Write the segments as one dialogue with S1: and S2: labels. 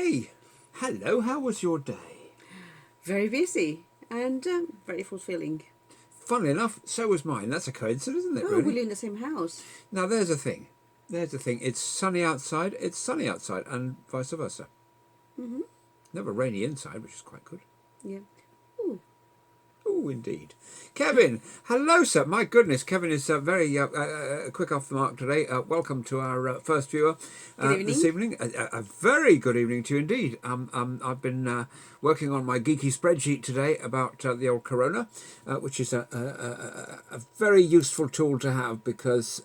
S1: Hey, hello, how was your day?
S2: Very busy and very fulfilling.
S1: Funnily enough, so was mine. That's a coincidence, isn't it,
S2: Oh, we
S1: really?
S2: live in the same house.
S1: Now, there's a thing. There's the thing. It's sunny outside, and vice versa.
S2: Mm-hmm.
S1: Never rainy inside, which is quite good.
S2: Yeah. Ooh.
S1: Oh, indeed. Kevin, hello, sir. My goodness, Kevin is very quick off the mark today. Welcome to our first viewer
S2: Good evening.
S1: this evening. A very good evening to you indeed. I've been working on my geeky spreadsheet today about the old corona, which is a very useful tool to have because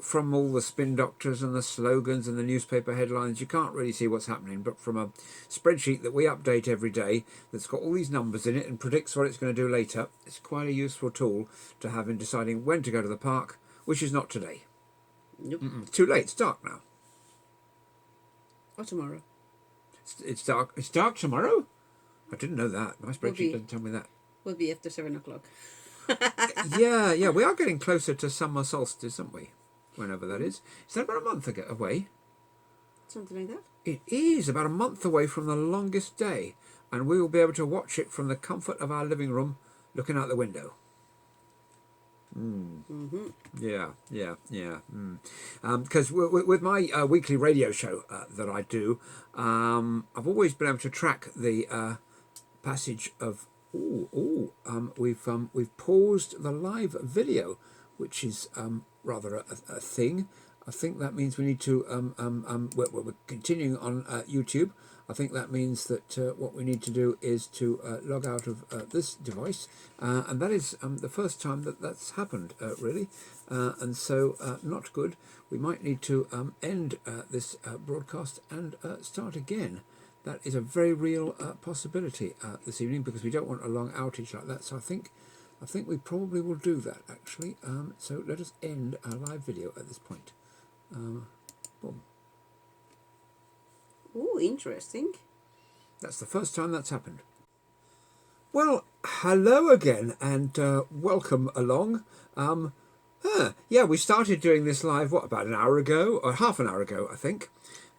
S1: from all the spin doctors and the slogans and the newspaper headlines, you can't really see what's happening. But from a spreadsheet that we update every day that's got all these numbers in it and predicts what it's going to do later, it's quite a useful tool to have in deciding when to go to the park, which is not today.
S2: Nope.
S1: It's too late. It's dark now.
S2: Or tomorrow.
S1: It's dark. It's dark tomorrow? I didn't know that. My spreadsheet doesn't tell me that.
S2: Will be after 7 o'clock.
S1: Yeah, we are getting closer to summer solstice, aren't we? Whenever that is. Is that about a month away?
S2: Something like that.
S1: It is about a month away from the longest day, and we will be able to watch it from the comfort of our living room, looking out the window.
S2: Mm-hmm.
S1: Yeah. Because with my weekly radio show that I do, I've always been able to track the passage of. We've paused the live video, which is rather a thing. I think that means we need to we're continuing on YouTube. I think that means that what we need to do is to log out of this device, and that is the first time that's happened really, and so not good. We might need to end this broadcast and start again. That is a very real possibility this evening because we don't want a long outage like that. So I think we probably will do that actually. So let us end our live video at this point. Boom.
S2: Ooh, interesting.
S1: That's the first time that's happened. Well, hello again and welcome along. Yeah, we started doing this live, about an hour ago, or half an hour ago, I think.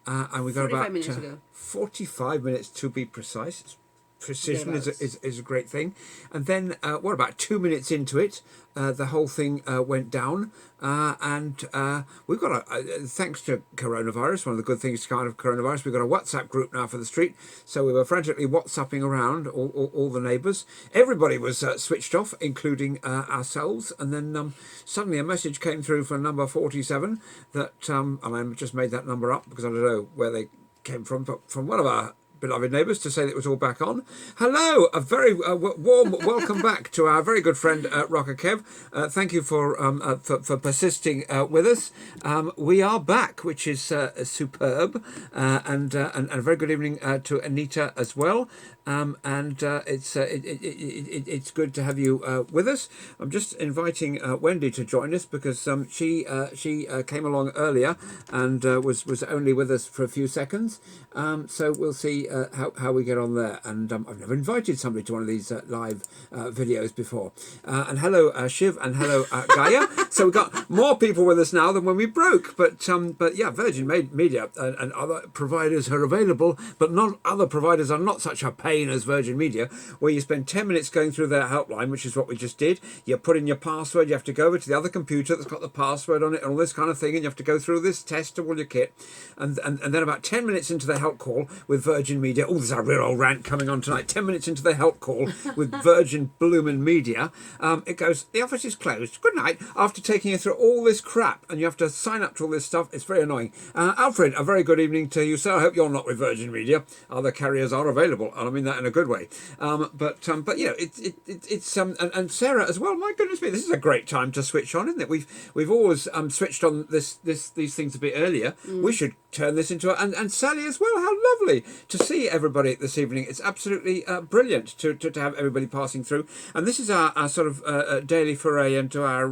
S1: And we got
S2: 45
S1: about
S2: minutes ago.
S1: 45 minutes to be precise. Precision is a great thing. And then, about 2 minutes into it, the whole thing went down. And we've got thanks to coronavirus, one of the good things to kind of coronavirus, we've got a WhatsApp group now for the street. So we were frantically WhatsApping around all the neighbours. Everybody was switched off, including ourselves. And then suddenly a message came through for number 47 that, and I just made that number up because I don't know where they came from, but from one of our beloved neighbours to say that it was all back on. Hello, a very warm welcome back to our very good friend Rocker Kev. Thank you for persisting with us. We are back, which is superb, and a very good evening to Anita as well. It's good to have you with us. I'm just inviting Wendy to join us because she came along earlier and was only with us for a few seconds. So we'll see how we get on there. And I've never invited somebody to one of these live videos before. And hello Shiv and hello Gaia. So we've got more people with us now than when we broke. But yeah, Virgin Media and other providers are available, but not other providers are not such a pain as Virgin Media, where you spend 10 minutes going through their helpline, which is what we just did. You put in your password, you have to go over to the other computer that's got the password on it and all this kind of thing, and you have to go through this test of all your kit. And then about 10 minutes into the help call with Virgin Media, there's a real old rant coming on tonight. 10 minutes into the help call with Virgin Bloomin' Media, it goes, the office is closed. Good night. After taking you through all this crap, and you have to sign up to all this stuff, it's very annoying. Alfred, a very good evening to you, sir. I hope you're not with Virgin Media. Other carriers are available, and I mean that in a good way. But you know, it's and Sarah as well. My goodness me, this is a great time to switch on, isn't it? We've always switched on these things a bit earlier. We should turn this into and Sally as well. How lovely to see everybody this evening. It's absolutely brilliant to have everybody passing through. And this is our sort of daily foray into our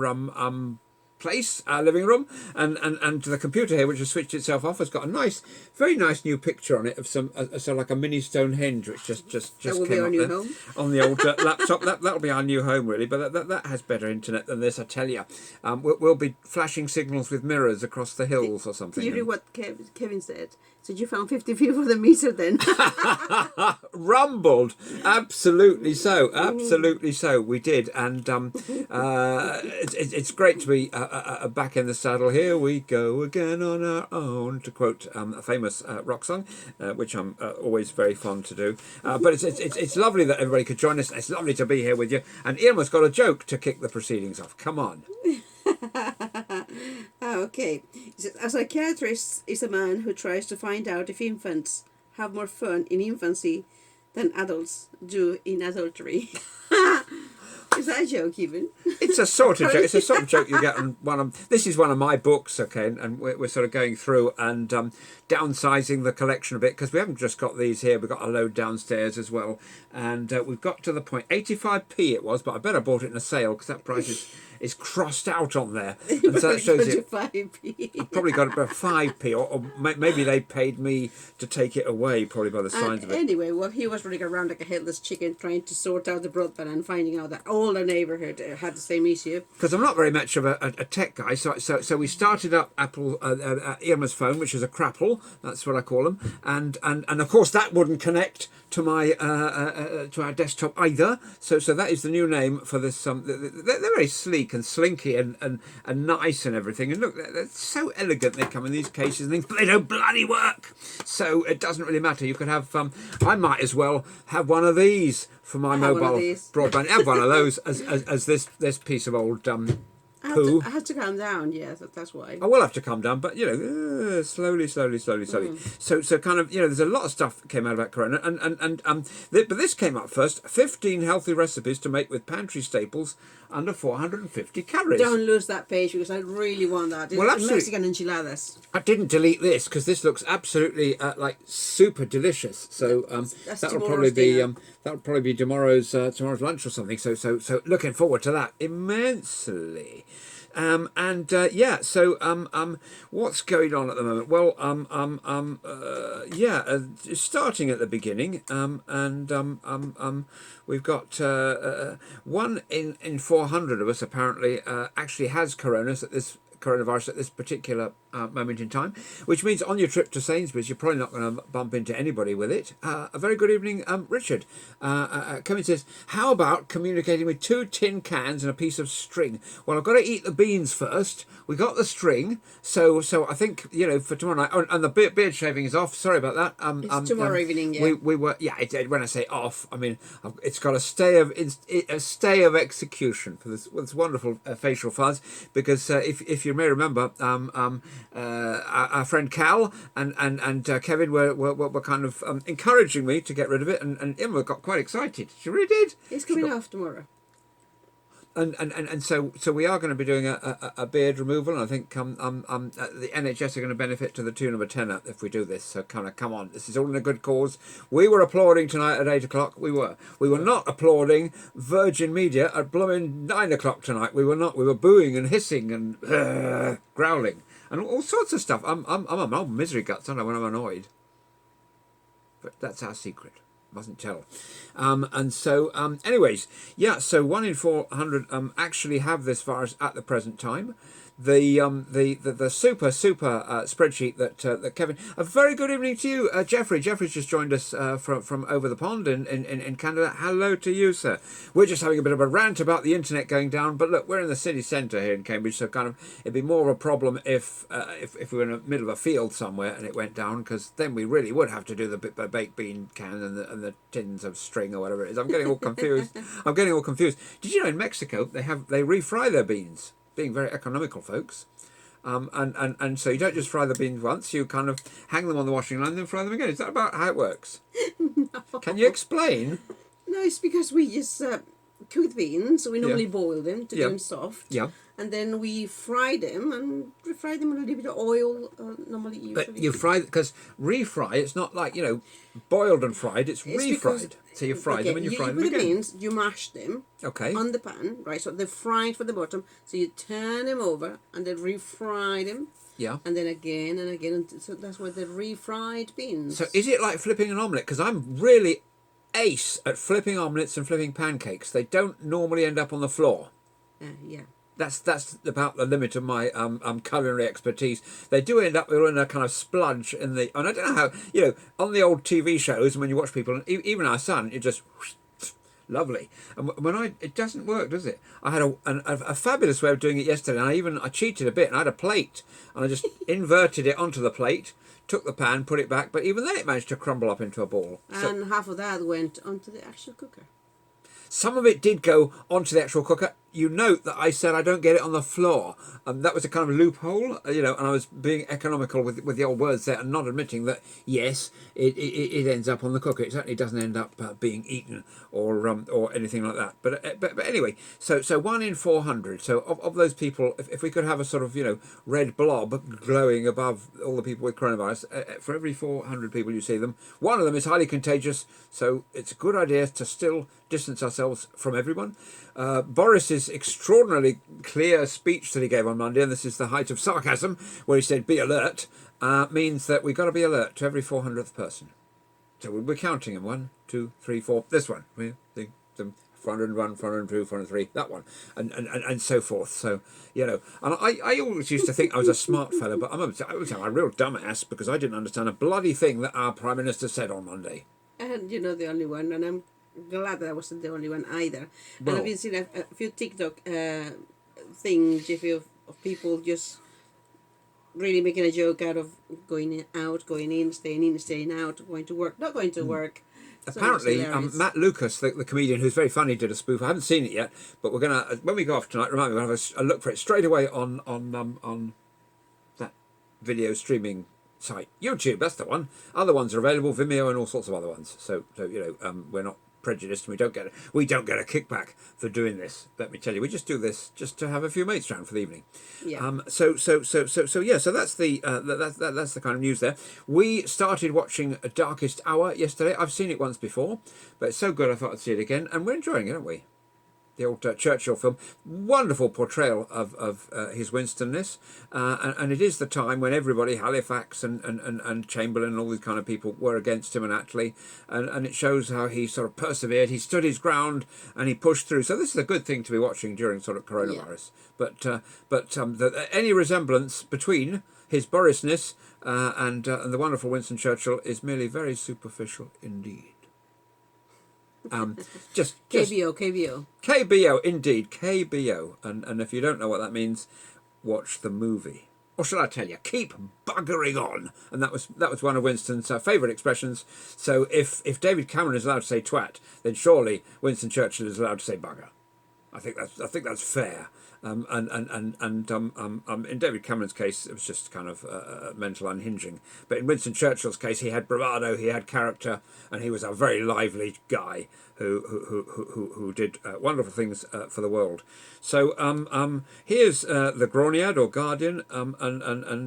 S1: place, our living room, and the computer here, which has switched itself off, has got a very nice new picture on it of some sort of like a mini Stonehenge, which just
S2: that will
S1: came
S2: be our
S1: up
S2: new
S1: there
S2: home
S1: on the old laptop. That'll be our new home, really. But that has better internet than this, I tell you. We'll be flashing signals with mirrors across the hills or something.
S2: You hear what Kevin said? So you found 50p for the meter then?
S1: Rumbled, absolutely so, absolutely so. We did, and it's great to be back in the saddle. Here we go again on our own, to quote a famous rock song, which I'm always very fond to do. But it's lovely that everybody could join us. It's lovely to be here with you. And Ian has got a joke to kick the proceedings off. Come on.
S2: Okay. A psychiatrist is a man who tries to find out if infants have more fun in infancy than adults do in adultery. Is that a joke even?
S1: It's a sort of joke. It's a sort of joke you get on one of. This is one of my books, okay, and we're sort of going through and downsizing the collection a bit, because we haven't just got these here. We've got a load downstairs as well, and we've got to the point 85p it was, but I bet I bought it in a sale because that price is crossed out on there, and so that shows you.
S2: 5p.
S1: I probably got about 5p, or maybe they paid me to take it away, probably by the signs of it.
S2: Anyway, well, he was running around like a headless chicken trying to sort out the broadband and finding out that all the neighborhood had the same issue.
S1: Because I'm not very much of a tech guy, so we started up Apple Irma's phone, which is a crapple, that's what I call them, and of course that wouldn't connect to my to our desktop either. So that is the new name for this. They're very sleek and slinky and nice and everything. And look, they're so elegant. They come in these cases and things, but they don't bloody work. So it doesn't really matter. You could have. I might as well have one of these for my mobile broadband. Have one of those as this piece of old poo.
S2: I had to calm down, yeah, that's why.
S1: I will have to calm down, but slowly. So kind of, there's a lot of stuff that came out about Corona, but this came up first. 15 healthy recipes to make with pantry staples under 450 calories.
S2: Don't lose that page because I really want that.
S1: Well, absolutely.
S2: Mexican enchiladas.
S1: I didn't delete this because this looks absolutely like super delicious. So that'll probably be tomorrow's lunch or something. So looking forward to that immensely. What's going on at the moment? Well, starting at the beginning, we've got 1 in 400 of us apparently actually has coronavirus at this particular moment in time, which means on your trip to Sainsbury's you're probably not going to bump into anybody with it. A very good evening, Richard. Kevin says, how about communicating with 2 tin cans and a piece of string? Well, I've got to eat the beans first. We got the string, so I think for tomorrow night. Oh, and the beard shaving is off. Sorry about that.
S2: It's tomorrow evening. Yeah.
S1: We were when I say off, I mean it's got a stay of execution for this wonderful facial fuzz, because if you may remember, our friend Cal and Kevin were kind of encouraging me to get rid of it, and Emma got quite excited. She really did.
S2: It's coming off tomorrow.
S1: And so we are going to be doing a beard removal, and I think the NHS are going to benefit to the tune of a tenner if we do this. So kind of come on, this is all in a good cause. We were applauding tonight at 8 o'clock. We were not applauding Virgin Media at blooming 9 o'clock tonight. We were not. We were booing and hissing and growling and all sorts of stuff. I'm a old misery guts, aren't I, when I'm annoyed? But that's our secret. Mustn't tell. Anyways, so 1 in 400 actually have this virus at the present time. The super spreadsheet that Kevin. A very good evening to you, Jeffrey. Jeffrey's just joined us from over the pond in Canada. Hello to you, sir. We're just having a bit of a rant about the internet going down, but look, we're in the city centre here in Cambridge, so kind of it'd be more of a problem if we were in the middle of a field somewhere and it went down, because then we really would have to do the baked bean can and the tins of string or whatever it is. I'm getting all confused. Did you know in Mexico they refry their beans? Being very economical, folks, and so you don't just fry the beans once; you kind of hang them on the washing line and then fry them again. Is that about how it works?
S2: No.
S1: Can you explain?
S2: No, it's because we just cook the beans. So we normally boil them to get them soft.
S1: Yeah.
S2: And then we fry them, and we fry them with a little bit of oil. Normally, usually.
S1: But you fry, because refry, it's not like boiled and fried. It's refried. So you fry them and you fry them again.
S2: With the beans, you mash them.
S1: Okay.
S2: On the pan, right? So they're fried for the bottom. So you turn them over and then refry them.
S1: Yeah.
S2: And then again and again. So that's why they're refried beans.
S1: So is it like flipping an omelette? Because I'm really ace at flipping omelettes and flipping pancakes. They don't normally end up on the floor.
S2: Yeah.
S1: That's about the limit of my culinary expertise. They do end up in a kind of spludge in the, and I don't know how, on the old TV shows when you watch people, and even our son, it just lovely. And it doesn't work, does it? I had a fabulous way of doing it yesterday, and I cheated a bit, and I had a plate, and I just inverted it onto the plate, took the pan, put it back, but even then it managed to crumble up into a ball.
S2: And half of that went onto the actual cooker.
S1: Some of it did go onto the actual cooker. You note that I said I don't get it on the floor. That was a kind of loophole, and I was being economical with the old words there and not admitting that, yes, it ends up on the cooker. It certainly doesn't end up being eaten or anything like that. But anyway, so 1 in 400. So of those people, if we could have a sort of, red blob glowing above all the people with coronavirus, for every 400 people you see them, one of them is highly contagious. So it's a good idea to still distance ourselves from everyone. Boris's extraordinarily clear speech that he gave on Monday, and this is the height of sarcasm, where he said, be alert, means that we've got to be alert to every 400th person. So we're counting them. 1, 2, 3, 4. This one. 401, 402, 403, that one, and so forth. So, and I always used to think I was a smart fellow, but I'm a real dumbass because I didn't understand a bloody thing that our Prime Minister said on Monday.
S2: And you're not the only one, and I'm glad that I wasn't the only one either.
S1: Well,
S2: and I've been seeing a few TikTok things of people just really making a joke out of going out, going in, staying out, going to work, not going to work. So
S1: apparently, Matt Lucas, the comedian who's very funny, did a spoof. I haven't seen it yet, but we're gonna, when we go off tonight, remind me, we'll have a look for it straight away on that video streaming site, YouTube. That's the one. Other ones are available, Vimeo and all sorts of other ones. So we're not prejudiced, and we don't get a kickback for doing this. Let me tell you, we just do this just to have a few mates round for the evening.
S2: Yeah.
S1: So yeah. So that's the that's the kind of news there. We started watching Darkest Hour yesterday. I've seen it once before, but it's so good I thought I'd see it again, and we're enjoying it, aren't we? The old Churchill film, wonderful portrayal of his Winstonness, and it is the time when everybody, Halifax and Chamberlain and all these kind of people were against him and Attlee, and it shows how he sort of persevered, he stood his ground, and he pushed through. So this is a good thing to be watching during sort of coronavirus. Yeah. But any resemblance between his Borisness and the wonderful Winston Churchill is merely very superficial indeed. Just KBO, indeed, KBO, and if you don't know what that means, watch the movie. Or shall I tell you, keep buggering on. And that was one of Winston's favourite expressions. So if David Cameron is allowed to say twat, then surely Winston Churchill is allowed to say bugger. I think that's fair. In David Cameron's case, it was just kind of mental unhinging. But in Winston Churchill's case, he had bravado, he had character, and he was a very lively guy who did wonderful things for the world. So here's the Groeniad or Guardian and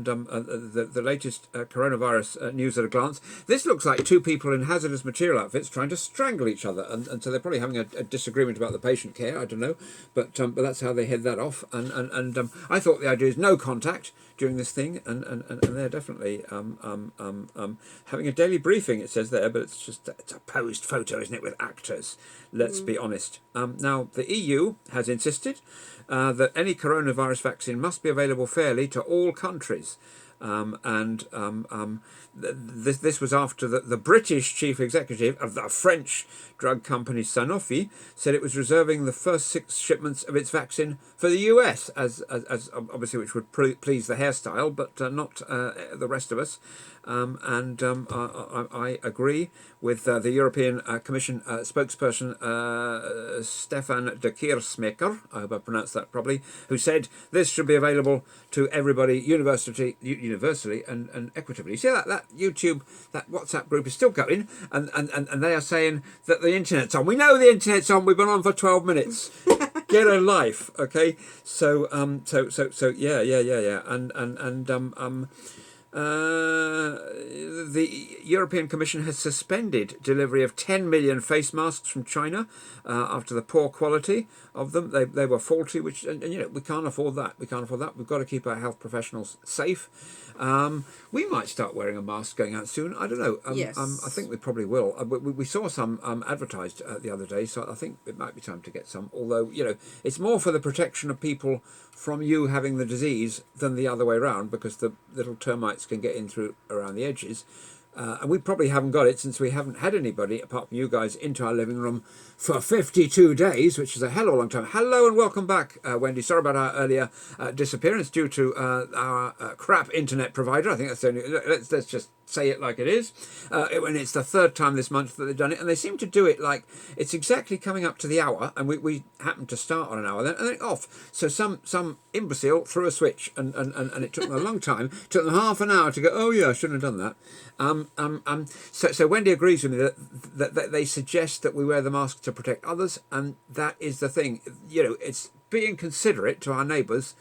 S1: the latest coronavirus news at a glance. This looks like two people in hazardous material outfits trying to strangle each other, and so they're probably having a disagreement about the patient care. I don't know, but that's how they head that off. And I thought the idea is no contact during this thing, and they're definitely having a daily briefing. It says there, but it's a posed photo, isn't it, with actors? Let's be honest. Now the EU has insisted that any coronavirus vaccine must be available fairly to all countries. This was after the British chief executive of the French drug company Sanofi said it was reserving the first 6 shipments of its vaccine for the US, as obviously, which would please the hairstyle, but not the rest of us. I agree with the European Commission spokesperson Stefan de Kiersmaker, I hope I pronounced that properly, who said this should be available to everybody universally and equitably. You see that YouTube, that WhatsApp group is still going, and they are saying that the internet's on. We know the internet's on. We've been on for 12 minutes. Get a life, okay? So yeah. The European Commission has suspended delivery of 10 million face masks from China after the poor quality of them. They were faulty, which and we can't afford that. We can't afford that. We've got to keep our health professionals safe. We might start wearing a mask going out soon. I don't know.
S2: Yes.
S1: I think we probably will. We saw some advertised the other day, so I think it might be time to get some. Although it's more for the protection of people from you having the disease than the other way around, because the little termites can get in through around the edges. And we probably haven't got it since we haven't had anybody, apart from you guys, into our living room for 52 days, which is a hell of a long time. Hello and welcome back, Wendy. Sorry about our earlier disappearance due to our crap internet provider. I think that's the only... Let's just say it like it is. And it's the third time this month that they've done it, and they seem to do it like it's exactly coming up to the hour, and we happen to start on an hour then, and then off. So some imbecile threw a switch, and it took them a long time. It took them half an hour to go, oh yeah, I shouldn't have done that. So Wendy agrees with me that they suggest that we wear the mask to protect others, and that is the thing. It's being considerate to our neighbours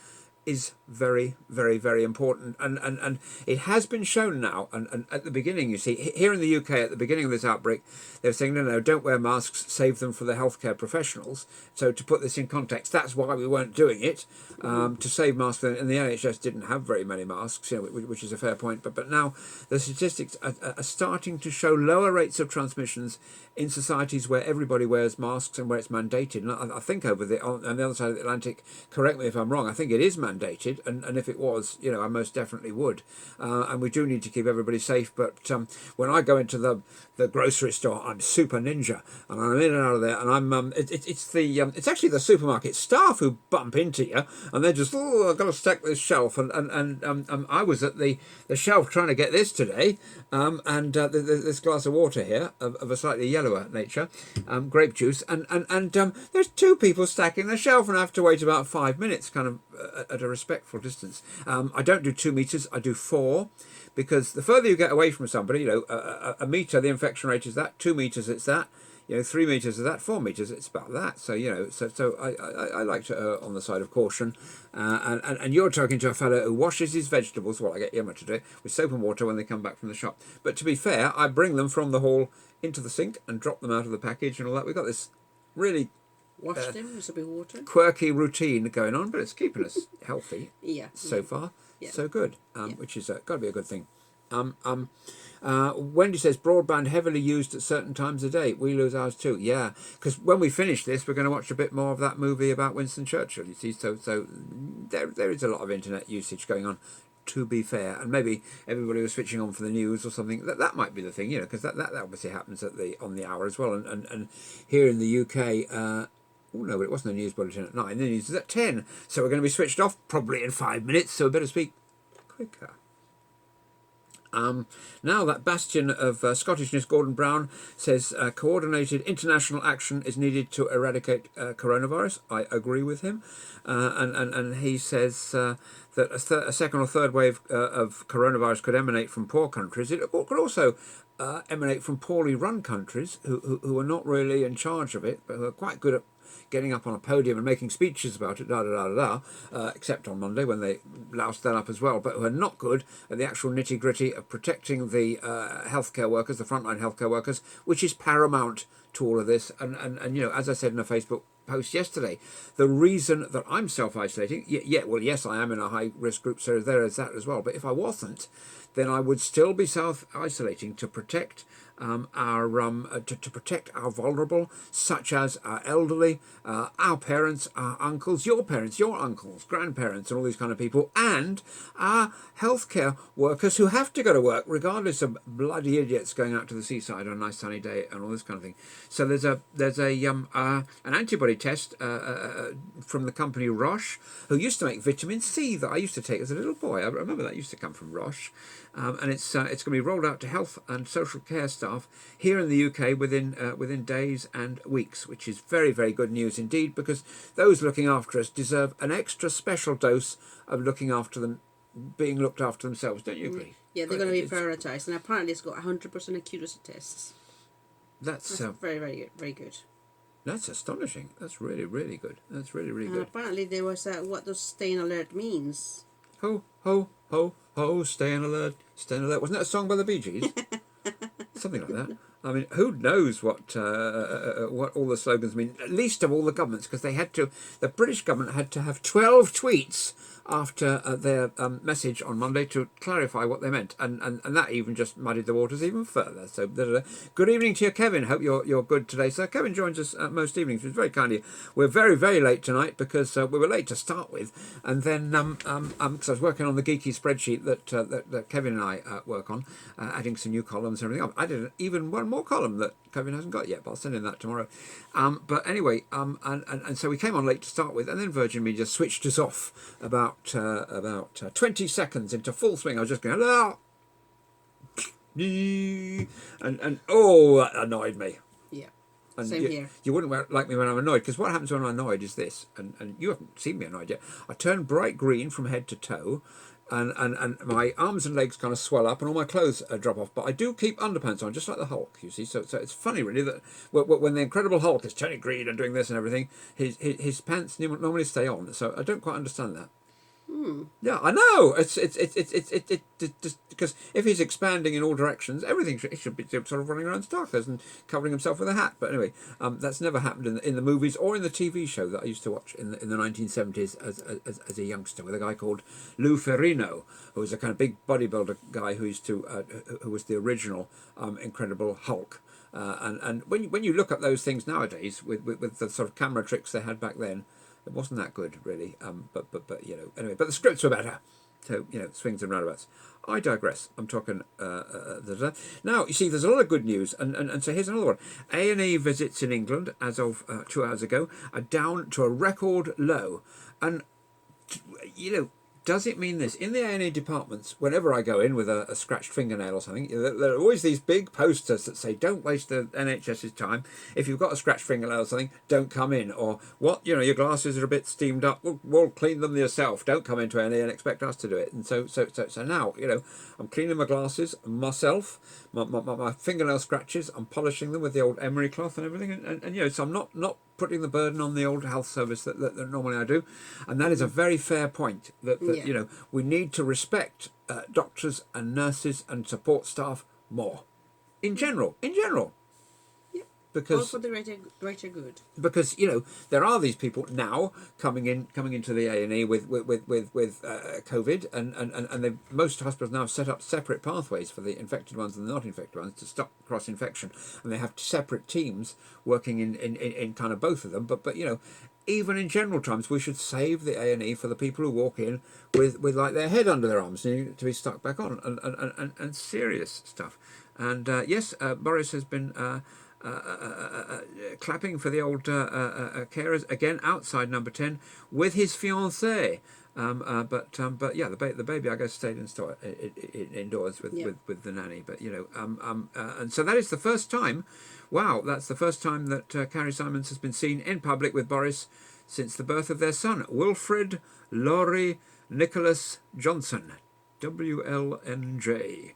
S1: is very, very, very important, and it has been shown now. And at the beginning, you see, here in the UK, at the beginning of this outbreak, they were saying, no, don't wear masks, save them for the healthcare professionals. So to put this in context, that's why we weren't doing it, to save masks. And the NHS didn't have very many masks, which is a fair point. But now the statistics are starting to show lower rates of transmissions in societies where everybody wears masks and where it's mandated. And I think on the other side of the Atlantic, correct me if I'm wrong, I think it is mandated, and if it was, I most definitely would. And we do need to keep everybody safe. But when I go into the grocery store, I'm super ninja, and I'm in and out of there, and I'm it's actually the supermarket staff who bump into you, and they're just, I've got to stack this shelf, and I was at the shelf trying to get this today, and this glass of water here of a slightly yellower nature, grape juice, and there's two people stacking the shelf, and I have to wait about 5 minutes, kind of at a respectful distance. I don't do 2 meters, I do 4, because the further you get away from somebody, a meter, the infection rate is that, 2 meters, it's that, 3 meters is that, 4 meters, it's about that. So, so I like to err on the side of caution. And you're talking to a fellow who washes his vegetables, well, I get Emma to do it, with soap and water when they come back from the shop. But to be fair, I bring them from the hall into the sink and drop them out of the package and all that. We've got this really
S2: Wash them with a bit of water.
S1: quirky routine going on, but it's keeping us healthy so far.
S2: Yeah.
S1: So good, which is got to be a good thing. Wendy says broadband heavily used at certain times of day. We lose ours too. Yeah, because when we finish this, we're going to watch a bit more of that movie about Winston Churchill. You see, so there is a lot of internet usage going on. To be fair, and maybe everybody was switching on for the news or something. That might be the thing, because that obviously happens on the hour as well. And here in the UK. Oh no, but it wasn't a news bulletin at 9. The news is at 10. So we're going to be switched off probably in 5 minutes. So we better speak quicker. Now that bastion of Scottishness, Gordon Brown says coordinated international action is needed to eradicate coronavirus. I agree with him, and he says that a second or third wave of coronavirus could emanate from poor countries. It could also emanate from poorly run countries who are not really in charge of it, but who are quite good at getting up on a podium and making speeches about it, except on Monday when they loused that up as well, but who are not good at the actual nitty-gritty of protecting the healthcare workers, the frontline healthcare workers, which is paramount to all of this. And as I said in a Facebook post yesterday, the reason that I'm self-isolating, yes, I am in a high-risk group, so there is that as well, but if I wasn't, then I would still be self-isolating to protect to protect our vulnerable, such as our elderly, our parents, our uncles, your uncles, grandparents, and all these kind of people, and our healthcare workers who have to go to work, regardless of bloody idiots going out to the seaside on a nice sunny day and all this kind of thing. So there's an antibody test from the company Roche, who used to make vitamin C that I used to take as a little boy. I remember that used to come from Roche. And it's going to be rolled out to health and social care staff here in the UK within days and weeks, which is very, very good news indeed, because those looking after us deserve an extra special dose of being looked after themselves. Don't you agree?
S2: Yeah, they're going to be prioritised, and apparently it's got 100% accuracy tests.
S1: That's
S2: very, very, very good.
S1: That's astonishing. That's really, really good. That's really, really good.
S2: Apparently there was what does staying alert means.
S1: Ho, ho, ho, ho, staying alert, staying alert. Wasn't that a song by the Bee Gees? something like that. I mean, who knows what all the slogans mean? Least of all the governments, because the British government had to have 12 tweets after their message on Monday to clarify what they meant, and that even just muddied the waters even further. So, good evening to you, Kevin. Hope you're good today, sir. Kevin joins us most evenings, which is very kind of you. We're very, very late tonight because we were late to start with, and then because I was working on the geeky spreadsheet that Kevin and I work on, adding some new columns and everything. I did even one more column that Kevin hasn't got yet, but I'll send him that tomorrow. But anyway, and so we came on late to start with, and then Virgin Media switched us off about 20 seconds into full swing. I was just going, hello, and oh, that annoyed me.
S2: Yeah.
S1: And
S2: Same here.
S1: you wouldn't like me when I'm annoyed, because what happens when I'm annoyed is this, and you haven't seen me annoyed yet. I turn bright green from head to toe, and my arms and legs kind of swell up, and all my clothes drop off. But I do keep underpants on, just like the Hulk, you see. So it's funny, really, that when the Incredible Hulk is turning green and doing this and everything, his pants normally stay on. So I don't quite understand that. Yeah, I know. It's just because if he's expanding in all directions, everything should be sort of running around starkers and covering himself with a hat. But anyway, that's never happened in the movies or in the TV show that I used to watch in the 1970s as a youngster with a guy called Lou Ferrigno, who was a kind of big bodybuilder guy who who was the original Incredible Hulk. And when you look at those things nowadays with the sort of camera tricks they had back then, it wasn't that good, really. But anyway. But the scripts were better. So swings and roundabouts. I digress. I'm talking. Now you see, there's a lot of good news, and so here's another one. A&E visits in England as of 2 hours ago are down to a record low, and does it mean this? In the A&E departments, whenever I go in with a scratched fingernail or something, there are always these big posters that say, don't waste the NHS's time. If you've got a scratched fingernail or something, don't come in. Or, your glasses are a bit steamed up, we'll clean them yourself. Don't come into A&E and expect us to do it. And so now, I'm cleaning my glasses myself, my fingernail scratches, I'm polishing them with the old emery cloth and everything. And so I'm not putting the burden on the old health service that normally I do, and that is a very fair point. That we need to respect doctors and nurses and support staff more, in general. Because
S2: all for the greater good.
S1: Because there are these people now coming into the A&E with COVID, and most hospitals now have set up separate pathways for the infected ones and the not infected ones to stop cross infection, and they have separate teams working in kind of both of them. But even in general terms, we should save the A&E for the people who walk in with like their head under their arms to be stuck back on, and serious stuff. And yes, Boris has been clapping for the old carers again outside number 10 with his fiancée. But yeah, the baby I guess stayed indoors with the nanny. But and so that is the first time. Wow, that's the first time that Carrie Simons has been seen in public with Boris since the birth of their son, Wilfred Laurie Nicholas Johnson, WLNJ.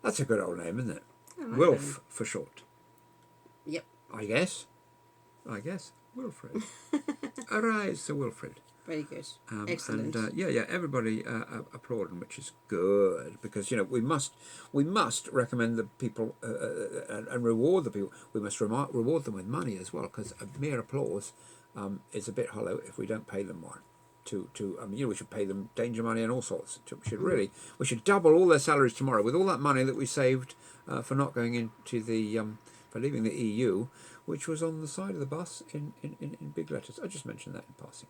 S1: That's a good old name, isn't it? Wilf for short.
S2: Yep.
S1: I guess. Wilfred. Arise, Sir Wilfred.
S2: Very good. Excellent.
S1: And everybody applauding, which is good, because we must recommend the people and reward the people. We must reward them with money as well, because a mere applause is a bit hollow if we don't pay them more. We should pay them danger money and all sorts. We should double all their salaries tomorrow with all that money that we saved for not going into the for leaving the EU, which was on the side of the bus in big letters. I just mentioned that in passing.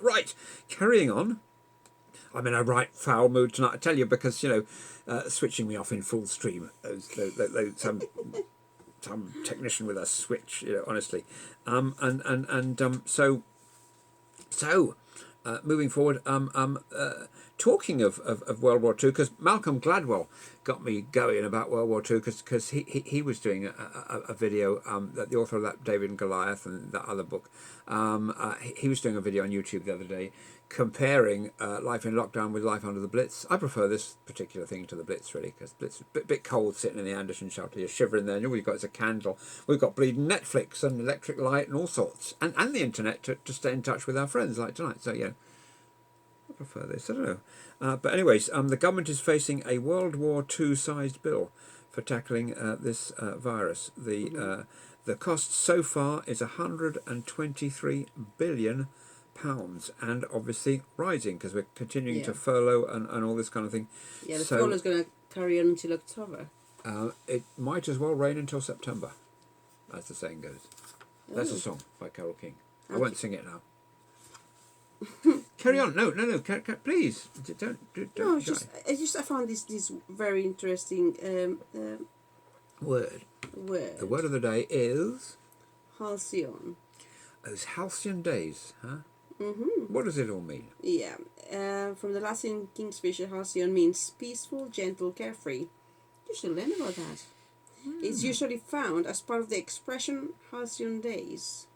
S1: Right, carrying on. I'm in a right foul mood tonight, I tell you, because switching me off in full stream. Some technician with a switch, honestly. So moving forward, talking of World War II, because Malcolm Gladwell got me going about World War II, because he was doing a video, that the author of that David and Goliath and that other book, he was doing a video on YouTube the other day comparing life in lockdown with life under the Blitz. I prefer this particular thing to the Blitz, really, because Blitz is a bit cold sitting in the Anderson shelter. You're shivering there, and all you've got is a candle. We've got bleeding Netflix and electric light and all sorts, and the internet to stay in touch with our friends like tonight. So, I prefer this. I don't know. But anyways, the government is facing a World War II-sized bill for for tackling this virus. The cost so far is £123 billion, and obviously rising because we're continuing to furlough and all this kind of thing.
S2: Yeah, the furlough is going to carry on until October.
S1: It might as well rain until September, as the saying goes. That's a song by Carole King. I won't sing it now. Carry on. No. Please, don't.
S2: No, I found this very interesting
S1: Word.
S2: word.
S1: The word of the day is
S2: Halcyon.
S1: those halcyon days, huh?
S2: Mm-hmm.
S1: What does it all mean?
S2: Yeah, from the Latin kingfisher, halcyon means peaceful, gentle, carefree. You should learn about that. It's usually found as part of the expression halcyon days.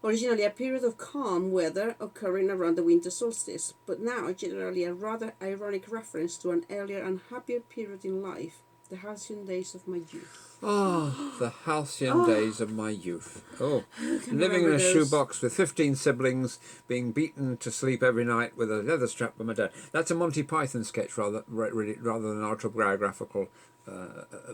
S2: Originally a period of calm weather occurring around the winter solstice, but now generally a rather ironic reference to an earlier and happier period in life, the halcyon days of my youth.
S1: Oh, the halcyon days of my youth. Oh, living in a
S2: those.
S1: shoebox with 15 siblings, being beaten to sleep every night with a leather strap by my dad. That's a Monty Python sketch rather than an autobiographical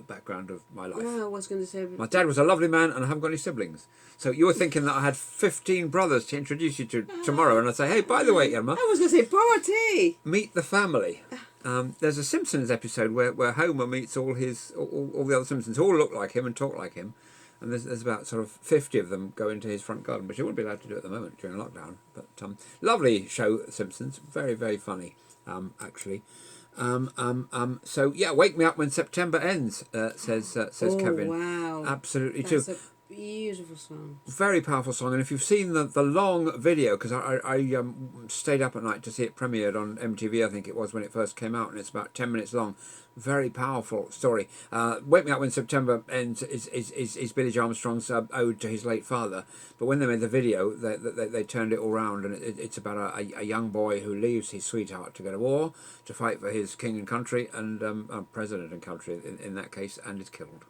S1: background of my life.
S2: Well, I was going to say...
S1: My dad was a lovely man and I haven't got any siblings. So you were thinking that I had 15 brothers to introduce you to tomorrow, and I'd say, hey, by the way, Irma,
S2: I was going to say poverty!
S1: meet the family. There's a Simpsons episode where Homer meets all the other Simpsons who all look like him and talk like him, and there's about sort of 50 of them go into his front garden, which you wouldn't be allowed to do at the moment during lockdown. But lovely show, Simpsons, very, very funny, actually. So yeah, wake me up when September ends, says Kevin.
S2: Wow.
S1: Absolutely
S2: That's
S1: too.
S2: a beautiful song.
S1: Very powerful song, and if you've seen the long video, because I stayed up at night to see it premiered on MTV, I think it was when it first came out, and it's about 10 minutes long. Very powerful story. Wake Me Up When September Ends is Billy Joe Armstrong's ode to his late father, but when they made the video, they turned it all round, and it's about a young boy who leaves his sweetheart to go to war to fight for his king and country, and president and country in that case, and is killed.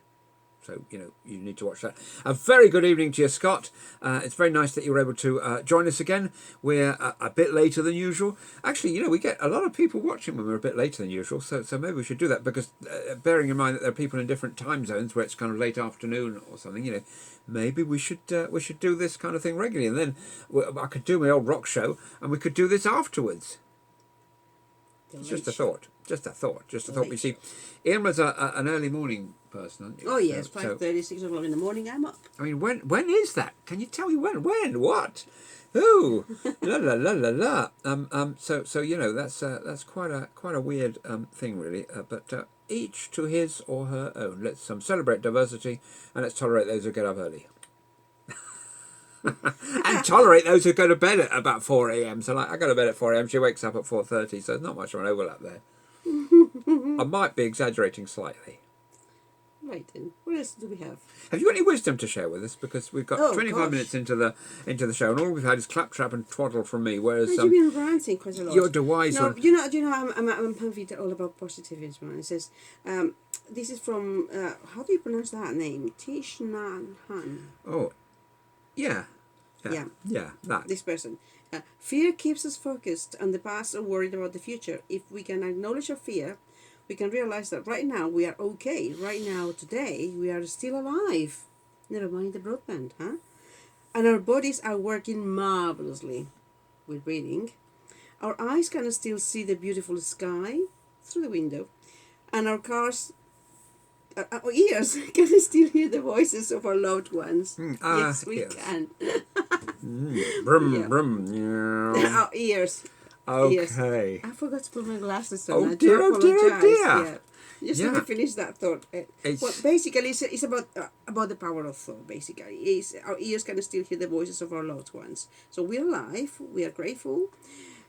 S1: So, you need to watch that. A very good evening to you, Scott. It's very nice that you were able to join us again. We're a bit later than usual. Actually, we get a lot of people watching when we're a bit later than usual, so maybe we should do that, because bearing in mind that there are people in different time zones where it's kind of late afternoon or something, maybe we should do this kind of thing regularly. And then I could do my old rock show, and we could do this afterwards. It's just a thought. Just a thought. You see, Ian was an early morning person, aren't you?
S2: Oh yes, 5:30, 6 o'clock in the morning. I'm up.
S1: I mean, when is that? Can you tell me when? When? What? Who? La la la la la. So that's quite a weird thing, really. But each to his or her own. Let's celebrate diversity, and let's tolerate those who get up early. And tolerate those who go to bed at about 4 a.m. So I go to bed at 4 a.m. She wakes up at 4:30. So there's not much of an overlap there. I might be exaggerating slightly.
S2: Right then, what else do we have?
S1: Have you got any wisdom to share with us? Because we've got 25 minutes into the show, and all we've had is claptrap and twaddle from me. Whereas
S2: you've been ranting quite a lot.
S1: You're the wise one.
S2: You know, I'm happy all about positivism. It says, this is from how do you pronounce that name? Thich Nhat Hanh.
S1: Oh, yeah, that.
S2: This person. Fear keeps us focused on the past and worried about the future. If we can acknowledge our fear, we can realize that right now we are okay. Right now, today, we are still alive. Never mind the broadband, huh? And our bodies are working marvelously with breathing. Our eyes can still see the beautiful sky through the window. And our our ears can still hear the voices of our loved ones. Yes, we can.
S1: Brum, brum, yeah.
S2: Our ears.
S1: Okay.
S2: Yes. I forgot to put my glasses on.
S1: Oh dear, oh dear, oh dear.
S2: Yeah. Just let me finish that thought. Well, basically, it's about the power of thought. Basically, our ears can still hear the voices of our loved ones. So we're alive. We are grateful.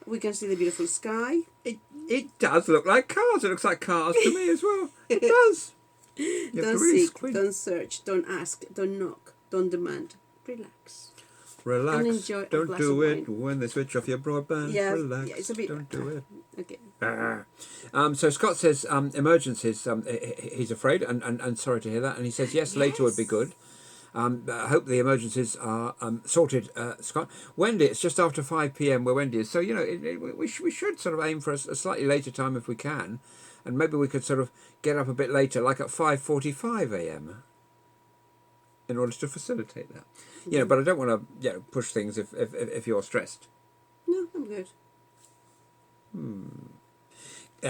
S2: We can see the beautiful sky.
S1: It does look like cars. It looks like cars to me as well. It does.
S2: Don't seek, don't search, don't ask, don't knock, don't demand. Relax.
S1: Relax.
S2: And enjoy
S1: don't do it when they switch off your broadband.
S2: Yeah,
S1: relax.
S2: Yeah, it's a bit,
S1: don't do it.
S2: Okay.
S1: So Scott says emergencies. He's afraid, and sorry to hear that. And he says yes, later would be good. I hope the emergencies are sorted, Scott. Wendy, it's just after 5 p.m. where Wendy is. So we should sort of aim for a slightly later time if we can. and maybe we could sort of get up a bit later, like at 5:45 a.m. in order to facilitate that. You know, but I don't want to push things if you're stressed.
S2: No, I'm good.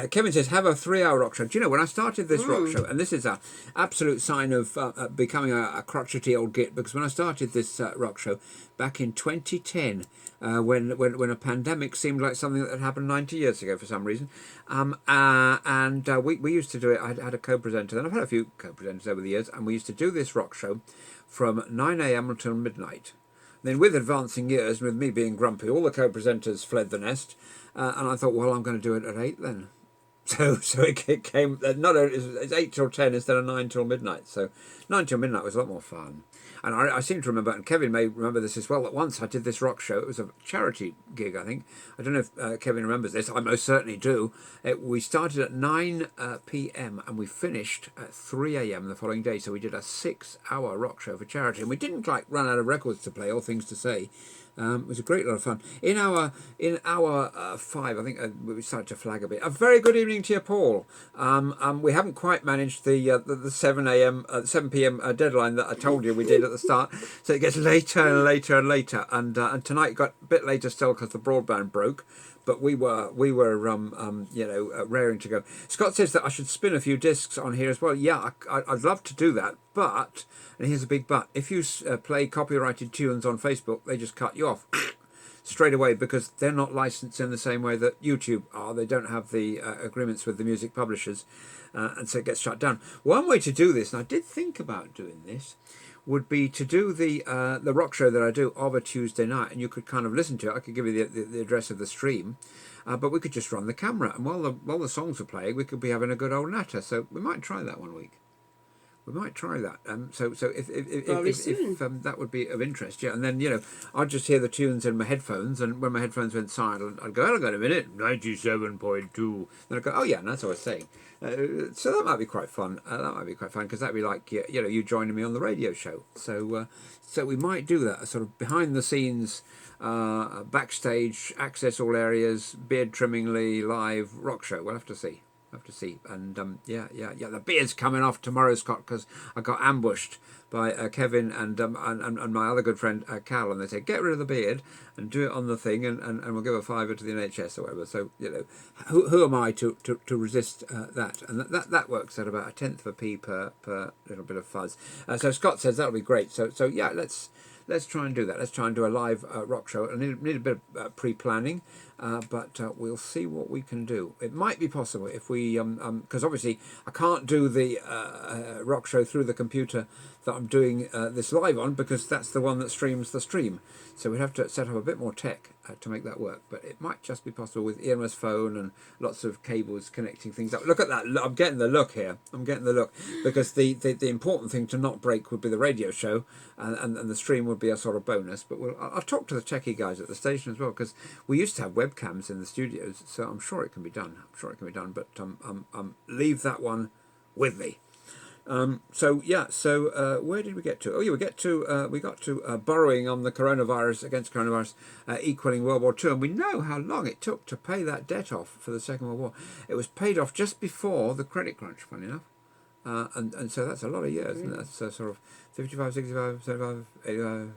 S1: Kevin says, have a 3-hour rock show. Do you know, when I started this rock show, and this is an absolute sign of becoming a crotchety old git, because when I started this rock show back in 2010, when a pandemic seemed like something that had happened 90 years ago for some reason, we used to do it. I had a co-presenter, and I've had a few co-presenters over the years, and we used to do this rock show from 9 a.m. until midnight. Then with advancing years, and with me being grumpy, all the co-presenters fled the nest, and I thought, well, I'm going to do it at 8 then. So it came, not only, it's 8 till 10 instead of 9 till midnight. So 9 till midnight was a lot more fun. And I seem to remember, and Kevin may remember this as well, that once I did this rock show. It was a charity gig, I think. I don't know if Kevin remembers this. I most certainly do. We started at 9 p.m. and we finished at 3 a.m. the following day. So we did a 6-hour rock show for charity. And we didn't like run out of records to play or things to say. It was a great lot of fun. In hour 5, I think we started to flag a bit. A very good evening to you, Paul. We haven't quite managed the 7 p.m. Deadline that I told you we did at the start. So it gets later and later and later. And tonight got a bit later still because the broadband broke. But we were raring to go. Scott says that I should spin a few discs on here as well. Yeah, I'd love to do that, but, and here's a big but, if you play copyrighted tunes on Facebook, they just cut you off straight away because they're not licensed in the same way that YouTube are. They don't have the agreements with the music publishers, and so it gets shut down. One way to do this, and I did think about doing this, would be to do the rock show that I do of a Tuesday night, and you could kind of listen to it. I could give you the address of the stream, but we could just run the camera, and while the songs were playing, we could be having a good old natter. So we might try that one week. We might try that. So if that would be of interest, yeah. And then I'd just hear the tunes in my headphones, and when my headphones went silent, I'd go, "Hold on a minute, 97.2." Then I'd go, "Oh yeah," and that's what I was saying. So that might be quite fun. Because that'd be like you joining me on the radio show. So we might do that, a sort of behind the scenes, backstage, access all areas, beard trimmingly live rock show. We'll have to see. And the beard's coming off tomorrow, Scott, because I got ambushed by Kevin and my other good friend Cal, and they said get rid of the beard and do it on the thing, and we'll give a $5 to the NHS or whatever. So who am I to resist that? And that works at about 1/10 of a p per little bit of fuzz. So Scott says that'll be great. So yeah, let's try and do that. Let's try and do a live rock show. I need a bit of pre-planning, but we'll see what we can do. It might be possible if we, because obviously I can't do the rock show through the computer that I'm doing this live on, because that's the one that streams the stream. So we'd have to set up a bit more tech to make that work. But it might just be possible with Irma's phone and lots of cables connecting things up. Look at that. I'm getting the look here. Because the important thing to not break would be the radio show, and the stream would be a sort of bonus. But I'll talk to the techie guys at the station as well, because we used to have webcams in the studios, so I'm sure it can be done. But leave that one with me. So where did we get to? Oh yeah, we got to borrowing on the coronavirus, against coronavirus, equaling World War II, and we know how long it took to pay that debt off for the Second World War. It was paid off just before the credit crunch, funny enough, and so that's a lot of years, and that's sort of 55, 65, 75, 85,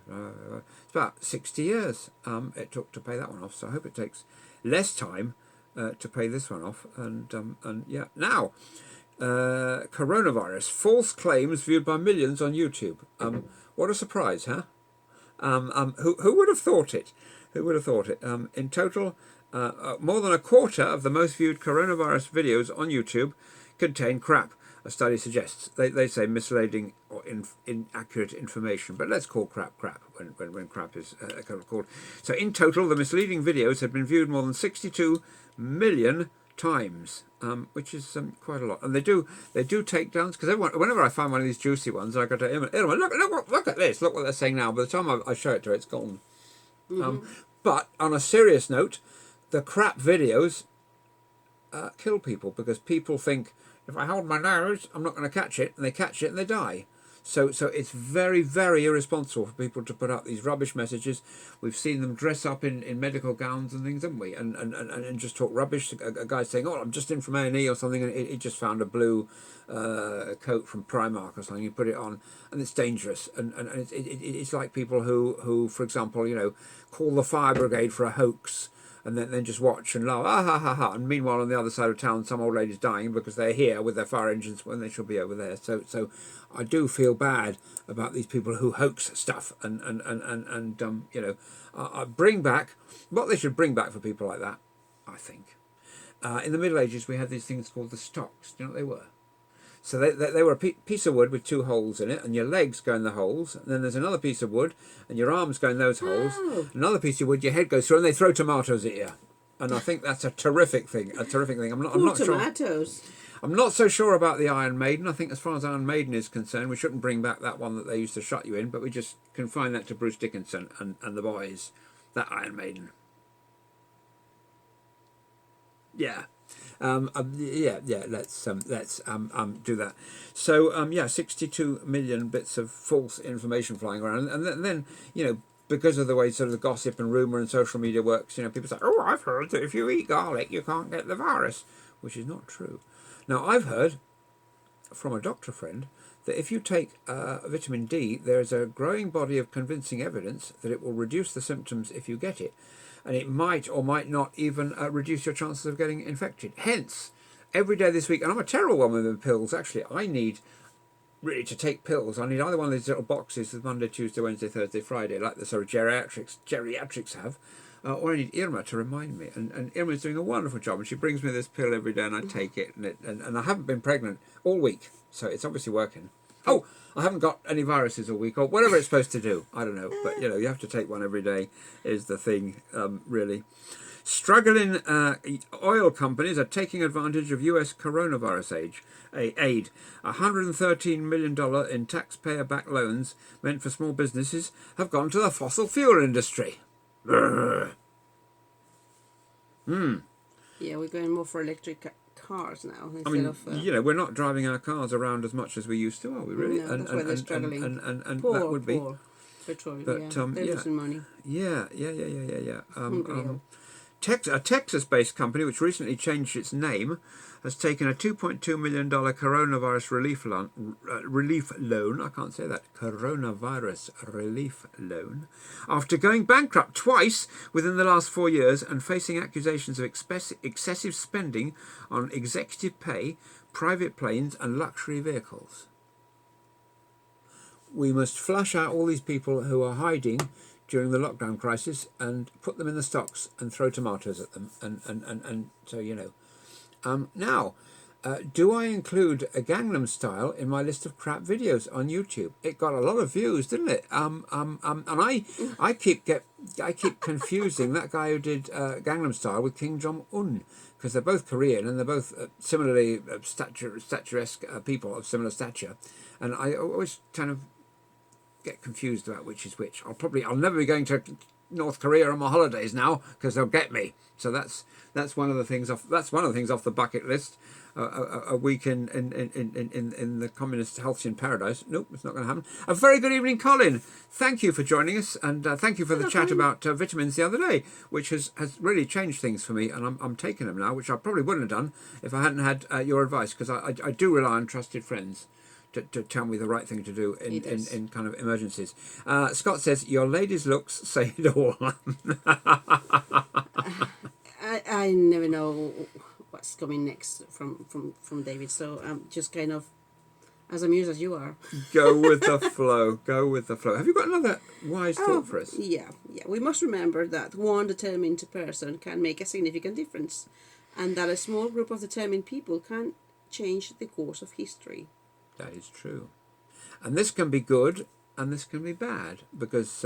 S1: it's about 60 years it took to pay that one off. So I hope it takes less time to pay this one off, and yeah, now. Coronavirus, false claims viewed by millions on YouTube. What a surprise, huh? Who would have thought it? In total, more than a quarter of the most viewed coronavirus videos on YouTube contain crap. A study suggests. They say misleading or inaccurate information, but let's call crap when crap is called. So in total, the misleading videos have been viewed more than 62 million times, which is quite a lot. And they do takedowns, because whenever I find one of these juicy ones, I go to Irma, look at this, look what they're saying now. By the time I show it to her, it's gone. But on a serious note, the crap videos kill people, because people think, if I hold my nose, I'm not going to catch it, and they catch it and they die. So it's very, very irresponsible for people to put out these rubbish messages. We've seen them dress up in medical gowns and things, haven't we? And just talk rubbish. A guy saying, "Oh, I'm just in from A&E or something," and he just found a blue coat from Primark or something. He put it on, and it's dangerous. And it's like people who, for example, call the fire brigade for a hoax, and then just watch and laugh, ha ha ha. And meanwhile, on the other side of town, some old lady's dying because they're here with their fire engines when they should be over there. So I do feel bad about these people who hoax stuff and I bring back what they should bring back for people like that. I think in the Middle Ages we had these things called the stocks. Do you know what they were? So they were a piece of wood with two holes in it, and your legs go in the holes. And then there's another piece of wood, and your arms go in those holes.
S2: Oh.
S1: Another piece of wood, your head goes through, and they throw tomatoes at you. And I think that's a terrific thing. I'm not sure.
S2: Tomatoes.
S1: I'm not so sure about the Iron Maiden. I think as far as Iron Maiden is concerned, we shouldn't bring back that one that they used to shut you in, but we just confine that to Bruce Dickinson and the boys. That Iron Maiden. Yeah. Let's do that. So 62 million bits of false information flying around, and then because of the way sort of the gossip and rumor and social media works, people say, "Oh, I've heard that if you eat garlic, you can't get the virus," which is not true. Now, I've heard from a doctor friend that if you take vitamin D, there is a growing body of convincing evidence that it will reduce the symptoms if you get it. And it might or might not even reduce your chances of getting infected. Hence, every day this week, and I'm a terrible one with the pills, actually, I need really to take pills. I need either one of these little boxes with Monday, Tuesday, Wednesday, Thursday, Friday, like the sort of geriatrics have, or I need Irma to remind me. And Irma's doing a wonderful job, and she brings me this pill every day, and I take it, and I haven't been pregnant all week, so it's obviously working. Oh, I haven't got any viruses all week, or whatever it's supposed to do. I don't know, but you have to take one every day is the thing, really. Struggling oil companies are taking advantage of US coronavirus aid. $113 million in taxpayer-backed loans meant for small businesses have gone to the fossil fuel industry.
S2: Yeah, we're going more for electric cars now instead of.
S1: We're not driving our cars around as much as we used to, are we? Really?
S2: No, that's why they're struggling.
S1: And
S2: poor,
S1: that would be.
S2: Poor. Petrol,
S1: But,
S2: they're losing money.
S1: Yeah. A Texas-based company, which recently changed its name, has taken a $2.2 million coronavirus relief loan. I can't say that. Coronavirus relief loan. After going bankrupt twice within the last 4 years and facing accusations of excessive spending on executive pay, private planes and luxury vehicles. We must flush out all these people who are hiding during the lockdown crisis and put them in the stocks and throw tomatoes at them. And so, now, do I include a Gangnam Style in my list of crap videos on YouTube? It got a lot of views, didn't it? And I keep confusing that guy who did Gangnam Style with Kim Jong-un, because they're both Korean and they're both similarly statuesque people of similar stature. And I always kind of get confused about which is which. I'll never be going to North Korea on my holidays now because they'll get me. So that's one of the things off the bucket list. A week in the communist halcyon paradise. Nope, it's not going to happen. A very good evening, Colin. Thank you for joining us, and thank you for the chat about vitamins the other day, which has really changed things for me, and I'm taking them now, which I probably wouldn't have done if I hadn't had your advice, because I do rely on trusted friends to tell me the right thing to do in kind of emergencies. Scott says, your lady's looks say it all.
S2: I never know what's coming next from David, so I'm just kind of as amused as you are.
S1: Go with the flow. Have you got another wise thought for us?
S2: Yeah. We must remember that one determined person can make a significant difference, and that a small group of determined people can change the course of history.
S1: That is true. And this can be good and this can be bad because,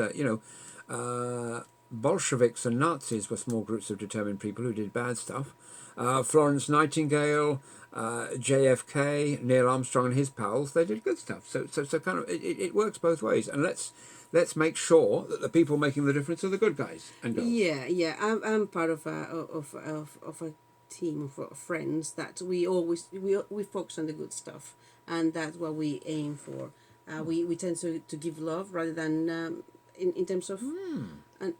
S1: Bolsheviks and Nazis were small groups of determined people who did bad stuff. Florence Nightingale, JFK, Neil Armstrong and his pals, they did good stuff. So kind of it works both ways. And let's make sure that the people making the difference are the good guys and girls.
S2: Yeah. I'm part of a team of friends that we focus on the good stuff. And that's what we aim for. We tend to give love rather than in terms of. And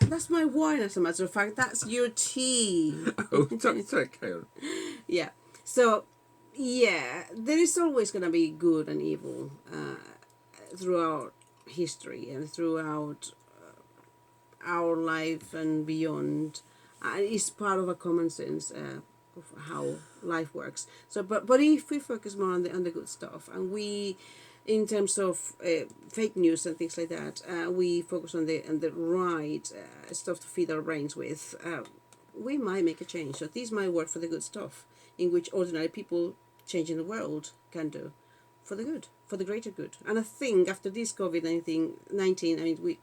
S2: that's my wine, as a matter of fact. That's your tea.
S1: Oh, sorry, carry on.
S2: Yeah. So, yeah, there is always going to be good and evil throughout history and throughout our life and beyond. It's part of a common sense of how life works. So, but if we focus more on the good stuff, and we, in terms of fake news and things like that, we focus on the right stuff to feed our brains with. We might make a change. So these might work for the good stuff, in which ordinary people changing the world can do, for the good, for the greater good. And I think after this COVID-19, I mean,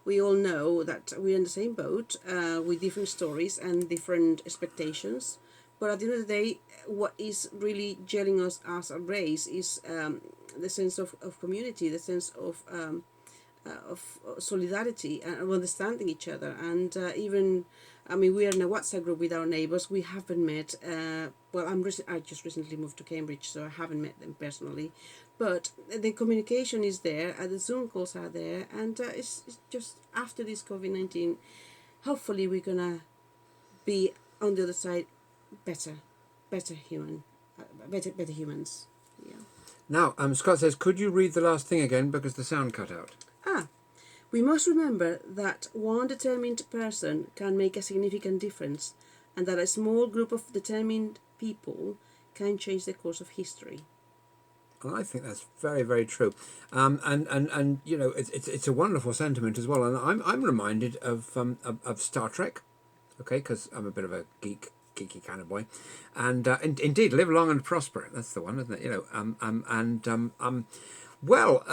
S2: we all know that we're in the same boat with different stories and different expectations. But at the end of the day, what is really gelling us as a race is the sense of community, the sense of solidarity and understanding each other. And even, I mean, we are in a WhatsApp group with our neighbours. We haven't met. Well, I just recently moved to Cambridge, so I haven't met them personally. But the communication is there, the Zoom calls are there, and it's just after this COVID-19, hopefully we're gonna be on the other side better humans. Yeah.
S1: Now, Scott says, could you read the last thing again because the sound cut out?
S2: We must remember that one determined person can make a significant difference, and that a small group of determined people can change the course of history.
S1: Well, I think that's very, very true, and you know it's a wonderful sentiment as well. And I'm reminded of Star Trek, okay, because I'm a bit of a geeky kind of boy, and indeed, live long and prosper. That's the one, isn't it? You know, well.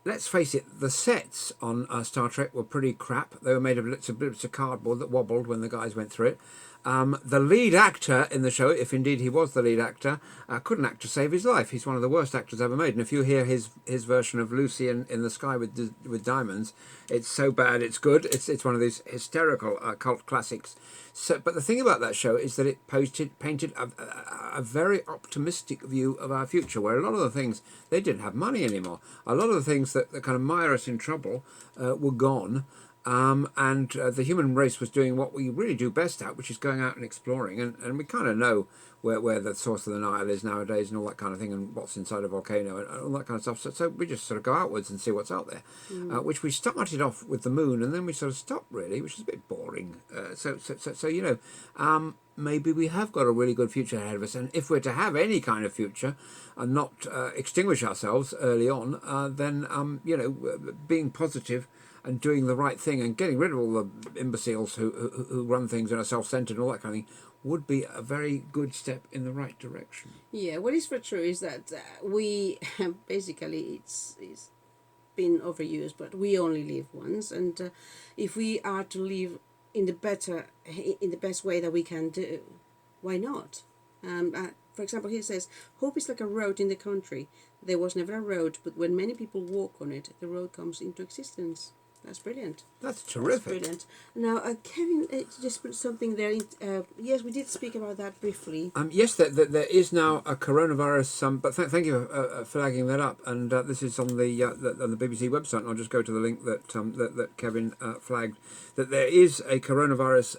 S1: Let's face it, the sets on Star Trek were pretty crap. They were made of bits of cardboard that wobbled when the guys went through it. The lead actor in the show, if indeed he was the lead actor, couldn't act to save his life. He's one of the worst actors ever made. And if you hear his version of Lucy in the Sky with Diamonds, it's so bad it's good. It's one of these hysterical cult classics. So, but the thing about that show is that it painted a very optimistic view of our future, where a lot of the things, they didn't have money anymore. A lot of the things that kind of mire us in trouble were gone. And the human race was doing what we really do best at, which is going out and exploring. And we kind of know where the source of the Nile is nowadays and all that kind of thing, and what's inside a volcano and all that kind of stuff. So we just sort of go outwards and see what's out there, which we started off with the moon, and then we sort of stopped really, which is a bit boring. So you know, maybe we have got a really good future ahead of us. And if we're to have any kind of future and not extinguish ourselves early on, then, you know, being positive and doing the right thing and getting rid of all the imbeciles who run things and are self-centered and all that kind of thing would be a very good step in the right direction.
S2: Yeah, what is for true is that we basically it's been overused, but we only live once, and if we are to live in the best way that we can do, why not? For example, he says, hope is like a road in the country. There was never a road, but when many people walk on it, the road comes into existence. That's brilliant.
S1: That's terrific.
S2: That's brilliant. Now, Kevin just put something there. Yes, we did speak about that briefly.
S1: Yes, there is now a coronavirus. But thank you for flagging that up. And this is on the BBC website. And I'll just go to the link that Kevin flagged. That there is a coronavirus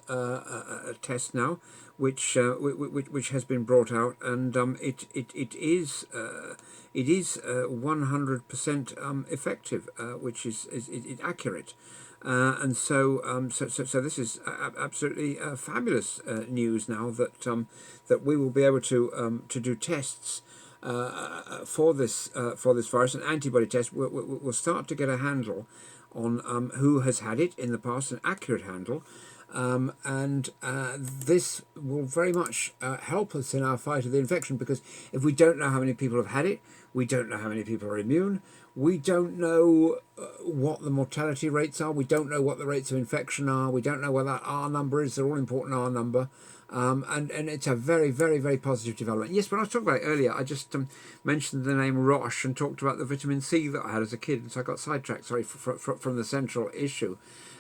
S1: test now, which has been brought out, and it is 100% effective, which is accurate, and so this is absolutely fabulous news now that we will be able to do tests for this virus, an antibody test. We'll start to get a handle on who has had it in the past, an accurate handle. And this will very much help us in our fight of the infection, because if we don't know how many people have had it, we don't know how many people are immune, we don't know what the mortality rates are, we don't know what the rates of infection are, we don't know what that R number is, the all important R number. and it's a very, very, very positive development. Yes, when I was talking about it earlier, I just mentioned the name Roche and talked about the vitamin C that I had as a kid, and so I got sidetracked, sorry, from the central issue.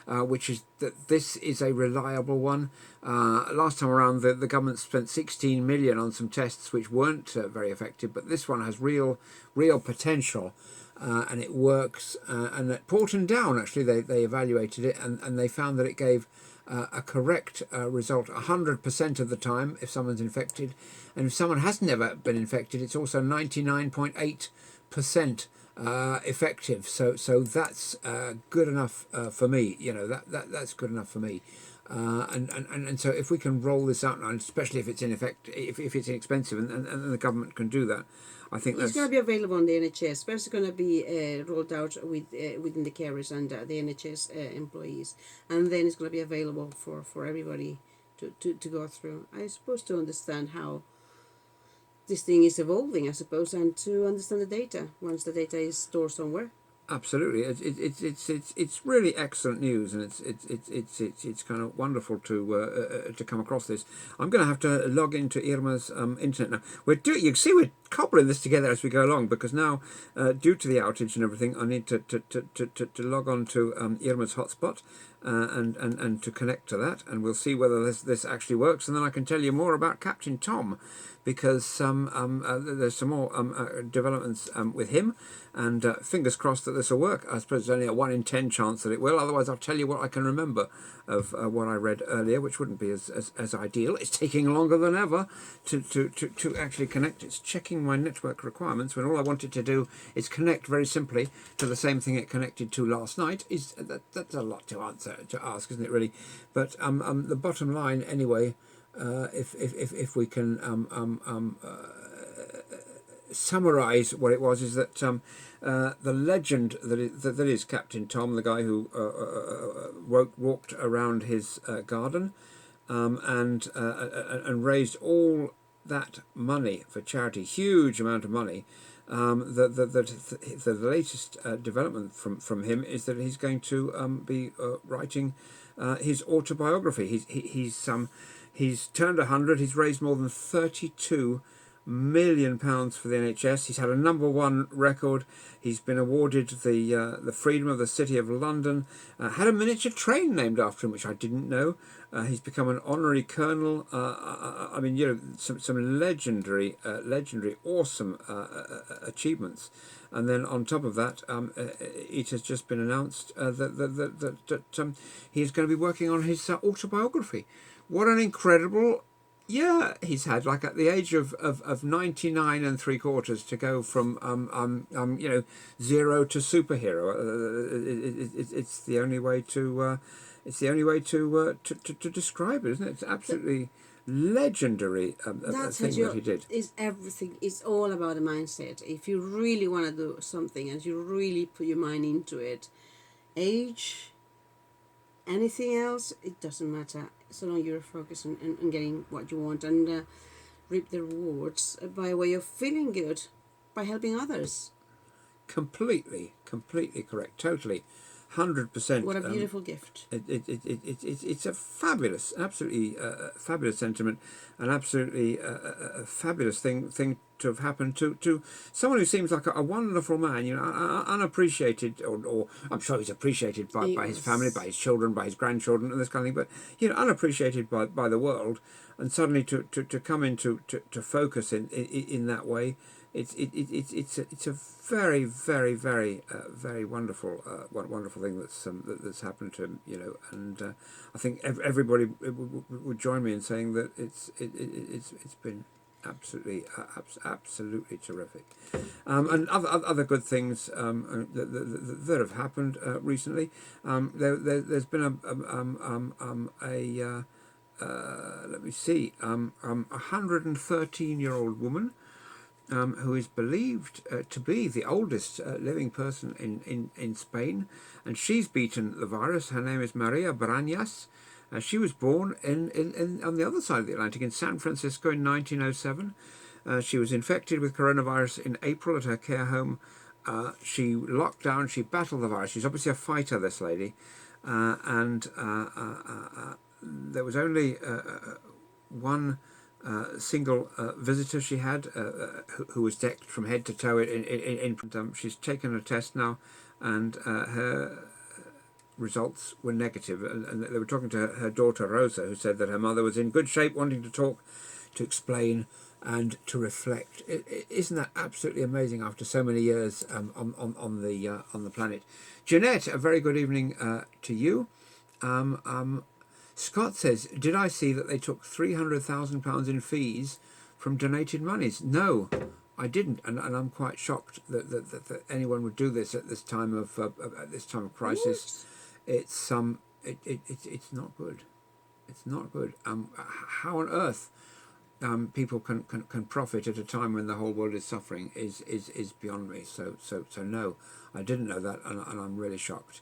S1: Which is that this is a reliable one. Last time around, the government spent 16 million on some tests which weren't very effective, but this one has real potential, and it works. And at Porton Down, actually, they evaluated it, and they found that it gave a correct result 100% of the time if someone's infected, and if someone has never been infected, it's also 99.8% effective. So that's good enough for me. You know, that's good enough for me. And so if we can roll this out now, and especially if it's if it's inexpensive, and the government can do that, I think
S2: it's going to be available on the NHS. First, it's going to be rolled out within the carers and the NHS employees, and then it's going to be available for everybody to go through. I suppose to understand how this thing is evolving, I suppose, and to understand the data once the data is stored somewhere.
S1: Absolutely, it's really excellent news, and it's kind of wonderful to come across this. I'm going to have to log into Irma's internet now. You can see we're cobbling this together as we go along, because now, due to the outage and everything, I need to log on to Irma's hotspot and to connect to that, and we'll see whether this actually works, and then I can tell you more about Captain Tom, because there's some more developments with him, and fingers crossed that this will work. I suppose there's only a 1 in 10 chance that it will, otherwise I'll tell you what I can remember of what I read earlier, which wouldn't be as ideal. It's taking longer than ever to actually connect. It's checking my network requirements when all I wanted to do is connect very simply to the same thing it connected to last night. That's a lot to ask, isn't it, really? But the bottom line anyway, if we can summarize what it was, is that the legend that is Captain Tom, the guy who walked around his garden and raised all that money for charity, huge amount of money. The latest development from him is that he's going to be writing his autobiography. He's turned 100. He's raised more than £32 million for the NHS. He's had a #1 record. He's been awarded the Freedom of the City of London. Had a miniature train named after him, which I didn't know. He's become an honorary colonel. I mean, you know, some legendary, awesome achievements. And then on top of that, it has just been announced that he's going to be working on his autobiography. What an incredible year he's had! Like at the age of 99 3/4 to go from you know, zero to superhero. It's the only way to describe it, isn't it? It's absolutely legendary thing that he did.
S2: Is everything. It's all about the mindset. If you really want to do something and you really put your mind into it, age, anything else, it doesn't matter. So long you're focused on getting what you want and reap the rewards by way of feeling good by helping others.
S1: Completely correct. Totally. 100%.
S2: What a beautiful gift.
S1: It's a fabulous, absolutely fabulous sentiment, an absolutely fabulous thing to have happened to someone who seems like a wonderful man, you know, unappreciated, or I'm sure he's appreciated by his family, by his children, by his grandchildren, and this kind of thing, but, you know, unappreciated by the world, and suddenly to come into to focus in that way. It's a very very wonderful wonderful thing that's happened to him, you know, and I think everybody would join me in saying that it's been absolutely terrific, and other good things that have happened recently. There's been let me see, 113-year-old woman who is believed to be the oldest living person in Spain, and she's beaten the virus. Her name is Maria Brañas. She was born in on the other side of the Atlantic, in San Francisco, in 1907. She was infected with coronavirus in April at her care home. She locked down, she battled the virus. She's obviously a fighter, this lady, and there was only one single visitor she had who was decked from head to toe she's taken a test now, and her results were negative, and they were talking to her daughter Rosa, who said that her mother was in good shape, wanting to talk, to explain, and to reflect. Isn't that absolutely amazing after so many years on the planet? Jeanette, a very good evening to you. Scott says, did I see that they took £300,000 in fees from donated monies? No, I didn't, and I'm quite shocked that anyone would do this at this time of crisis. It's it's not good. It's not good. How on earth people can profit at a time when the whole world is suffering is beyond me. So no, I didn't know that, and I'm really shocked.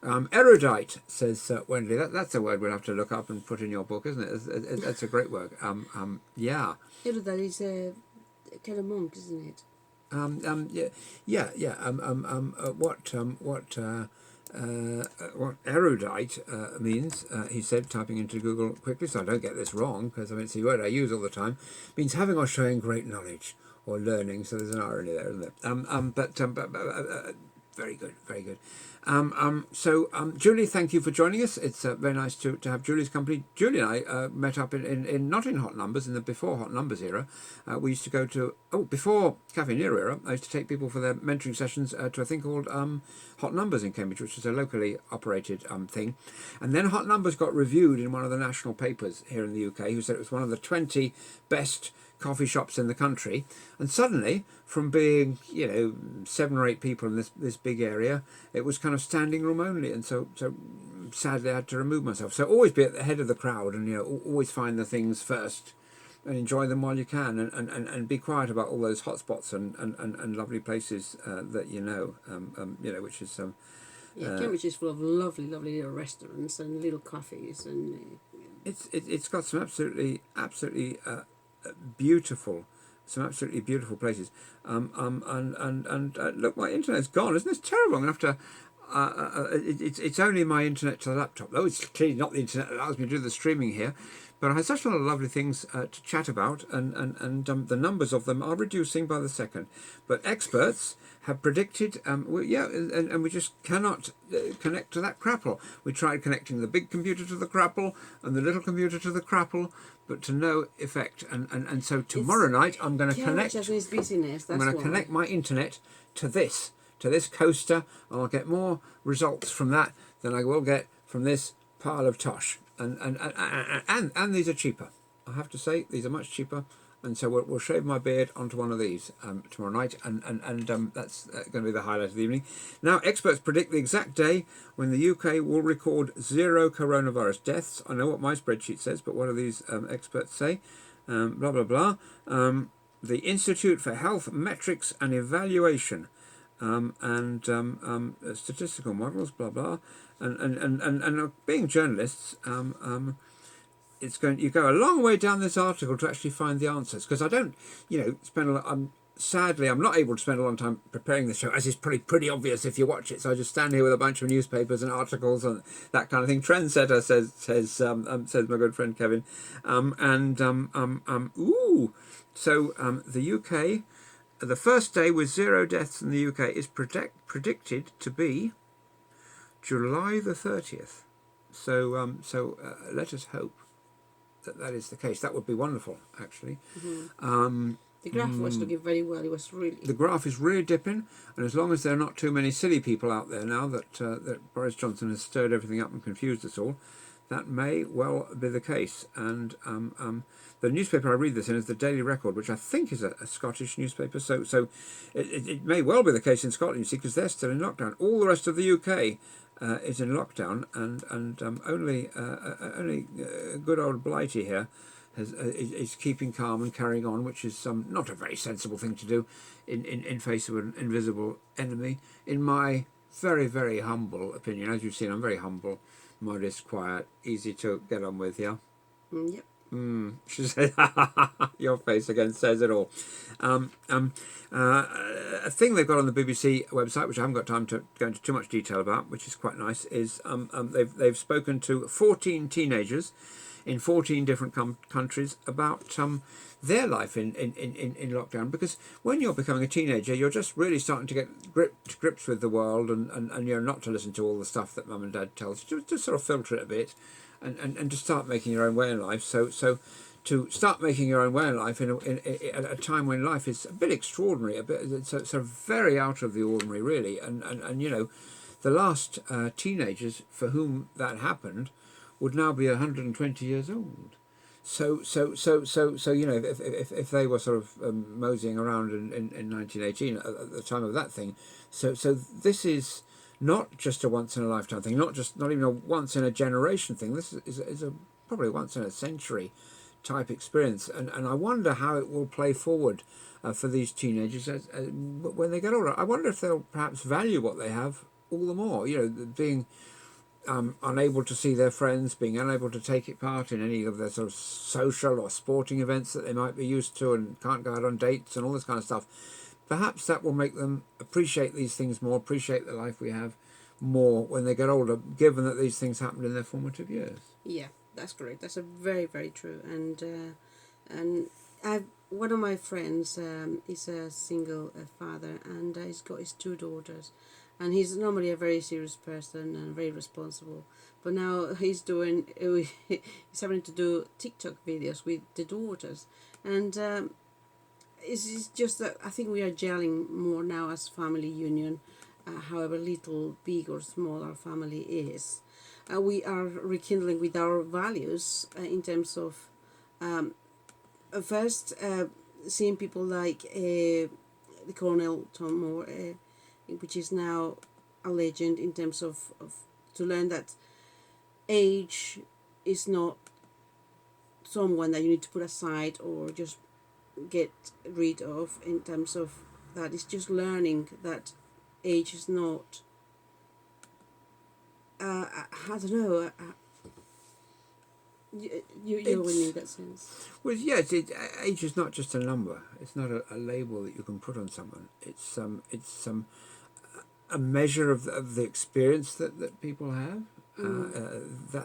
S1: Erudite, says Wendy. That's a word we'll have to look up and put in your book, isn't it? That's a great word. Yeah.
S2: Erudite is a kind of monk, isn't it?
S1: What erudite means, he said, typing into Google quickly, so I don't get this wrong, because it's a word I use all the time, means having or showing great knowledge or learning. So there's an irony there, isn't there? Very good, very good. Julie, thank you for joining us. It's very nice to have Julie's company. Julie and I met up in not in Hot Numbers, in the before Hot Numbers era. We used to go to, before Cafe Nero era, I used to take people for their mentoring sessions to a thing called Hot Numbers in Cambridge, which is a locally operated thing. And then Hot Numbers got reviewed in one of the national papers here in the UK, who said it was one of the 20 best coffee shops in the country, and suddenly, from being 7 or 8 people in this big area, it was kind of standing room only, and so sadly I had to remove myself. So always be at the head of the crowd, and always find the things first, and enjoy them while you can, and be quiet about all those hotspots and lovely places that which is
S2: Cambridge is full of lovely little restaurants and little cafes, and
S1: it's got some absolutely beautiful, some absolutely beautiful places. Look, my internet's gone. Isn't this terrible? I'm gonna have to. It's only my internet to the laptop, though. It's clearly not the internet that allows me to do the streaming here. But I had such a lot of lovely things to chat about, and the numbers of them are reducing by the second. But experts have predicted, and we just cannot connect to that crapple. We tried connecting the big computer to the crapple and the little computer to the crapple, but to no effect. And so tomorrow night I'm going to connect. I'm going to connect my internet to this coaster, and I'll get more results from that than I will get from this pile of tosh. And these are cheaper. I have to say, these are much cheaper. And so we'll shave my beard onto one of these tomorrow night, and that's going to be the highlight of the evening. Now, experts predict the exact day when the UK will record 0 coronavirus deaths. I know what my spreadsheet says, but what do these experts say? Blah, blah, blah. The Institute for Health Metrics and Evaluation statistical models, blah, blah. And being journalists, you go a long way down this article to actually find the answers, because I don't spend a lot. Sadly, I'm not able to spend a long time preparing the show, as is pretty obvious if you watch it. So I just stand here with a bunch of newspapers and articles and that kind of thing. Trendsetter says my good friend Kevin, the UK, the first day with 0 deaths in the UK is predicted to be July the 30th. So let us hope that is the case. That would be wonderful, actually.
S2: Mm-hmm. The graph was looking very well. It was really.
S1: The graph is really dipping, and as long as there are not too many silly people out there now that Boris Johnson has stirred everything up and confused us all, that may well be the case. And the newspaper I read this in is the Daily Record, which I think is a Scottish newspaper. So it may well be the case in Scotland, you see, because they're still in lockdown. All the rest of the UK is in lockdown, and only good old Blighty here is keeping calm and carrying on, which is not a very sensible thing to do in face of an invisible enemy. In my very, very humble opinion, as you've seen, I'm very humble, modest, quiet, easy to get on with. Yeah.
S2: Yep.
S1: She said, your face again says it all. A thing they've got on the BBC website, which I haven't got time to go into too much detail about, which is quite nice, is they've spoken to 14 teenagers in 14 different countries about their life in lockdown. Because when you're becoming a teenager, you're just really starting to get grips with the world, and you're not to listen to all the stuff that mum and dad tells you. Just sort of filter it a bit, and to start making your own way in life. So to start making your own way in life at a time when life is a bit extraordinary, a bit it's sort of very out of the ordinary, really, and you know, the last teenagers for whom that happened would now be 120 years old. So you know, if they were sort of moseying around in 1918 at the time of that thing, so this is not just a once in a lifetime thing, not even a once in a generation thing. This is a probably once in a century type experience, and I wonder how it will play forward for these teenagers when they get older. I wonder if they'll perhaps value what they have all the more. You know, being unable to see their friends, being unable to take part in any of their sort of social or sporting events that they might be used to, and can't go out on dates and all this kind of stuff. Perhaps that will make them appreciate these things more, appreciate the life we have more when they get older, given that these things happened in their formative years.
S2: Yeah, that's correct. That's a very, very true. And one of my friends is a single father, and he's got his 2 daughters, and he's normally a very serious person and very responsible. But now he's having to do TikTok videos with the daughters, and it's just that I think we are gelling more now as family union, however little, big or small our family is. We are rekindling with our values in terms of first seeing people like the Colonel Tom Moore, which is now a legend in terms of to learn that age is not someone that you need to put aside or just get rid of. In terms of that, it's just learning that age is not I don't know. You're with me in that sense.
S1: Well, yes, age is not just a number. It's not a label that you can put on someone. It's a measure of the experience that people have.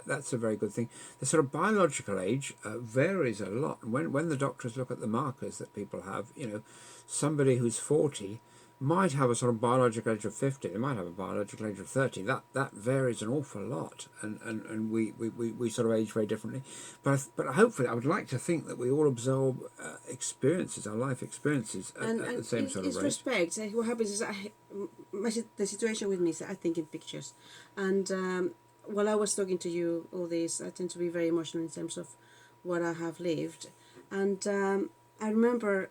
S1: That's a very good thing. The sort of biological age varies a lot. When the doctors look at the markers that people have, you know, somebody who's 40 might have a sort of biological age of 50. They might have a biological age of 30. That varies an awful lot, and we sort of age very differently. But hopefully, I would like to think that we all absorb experiences, our life experiences, at the same sort of rate.
S2: Respect. What happens is the situation with me is that I think in pictures, and while I was talking to you all this, I tend to be very emotional in terms of what I have lived, and I remember.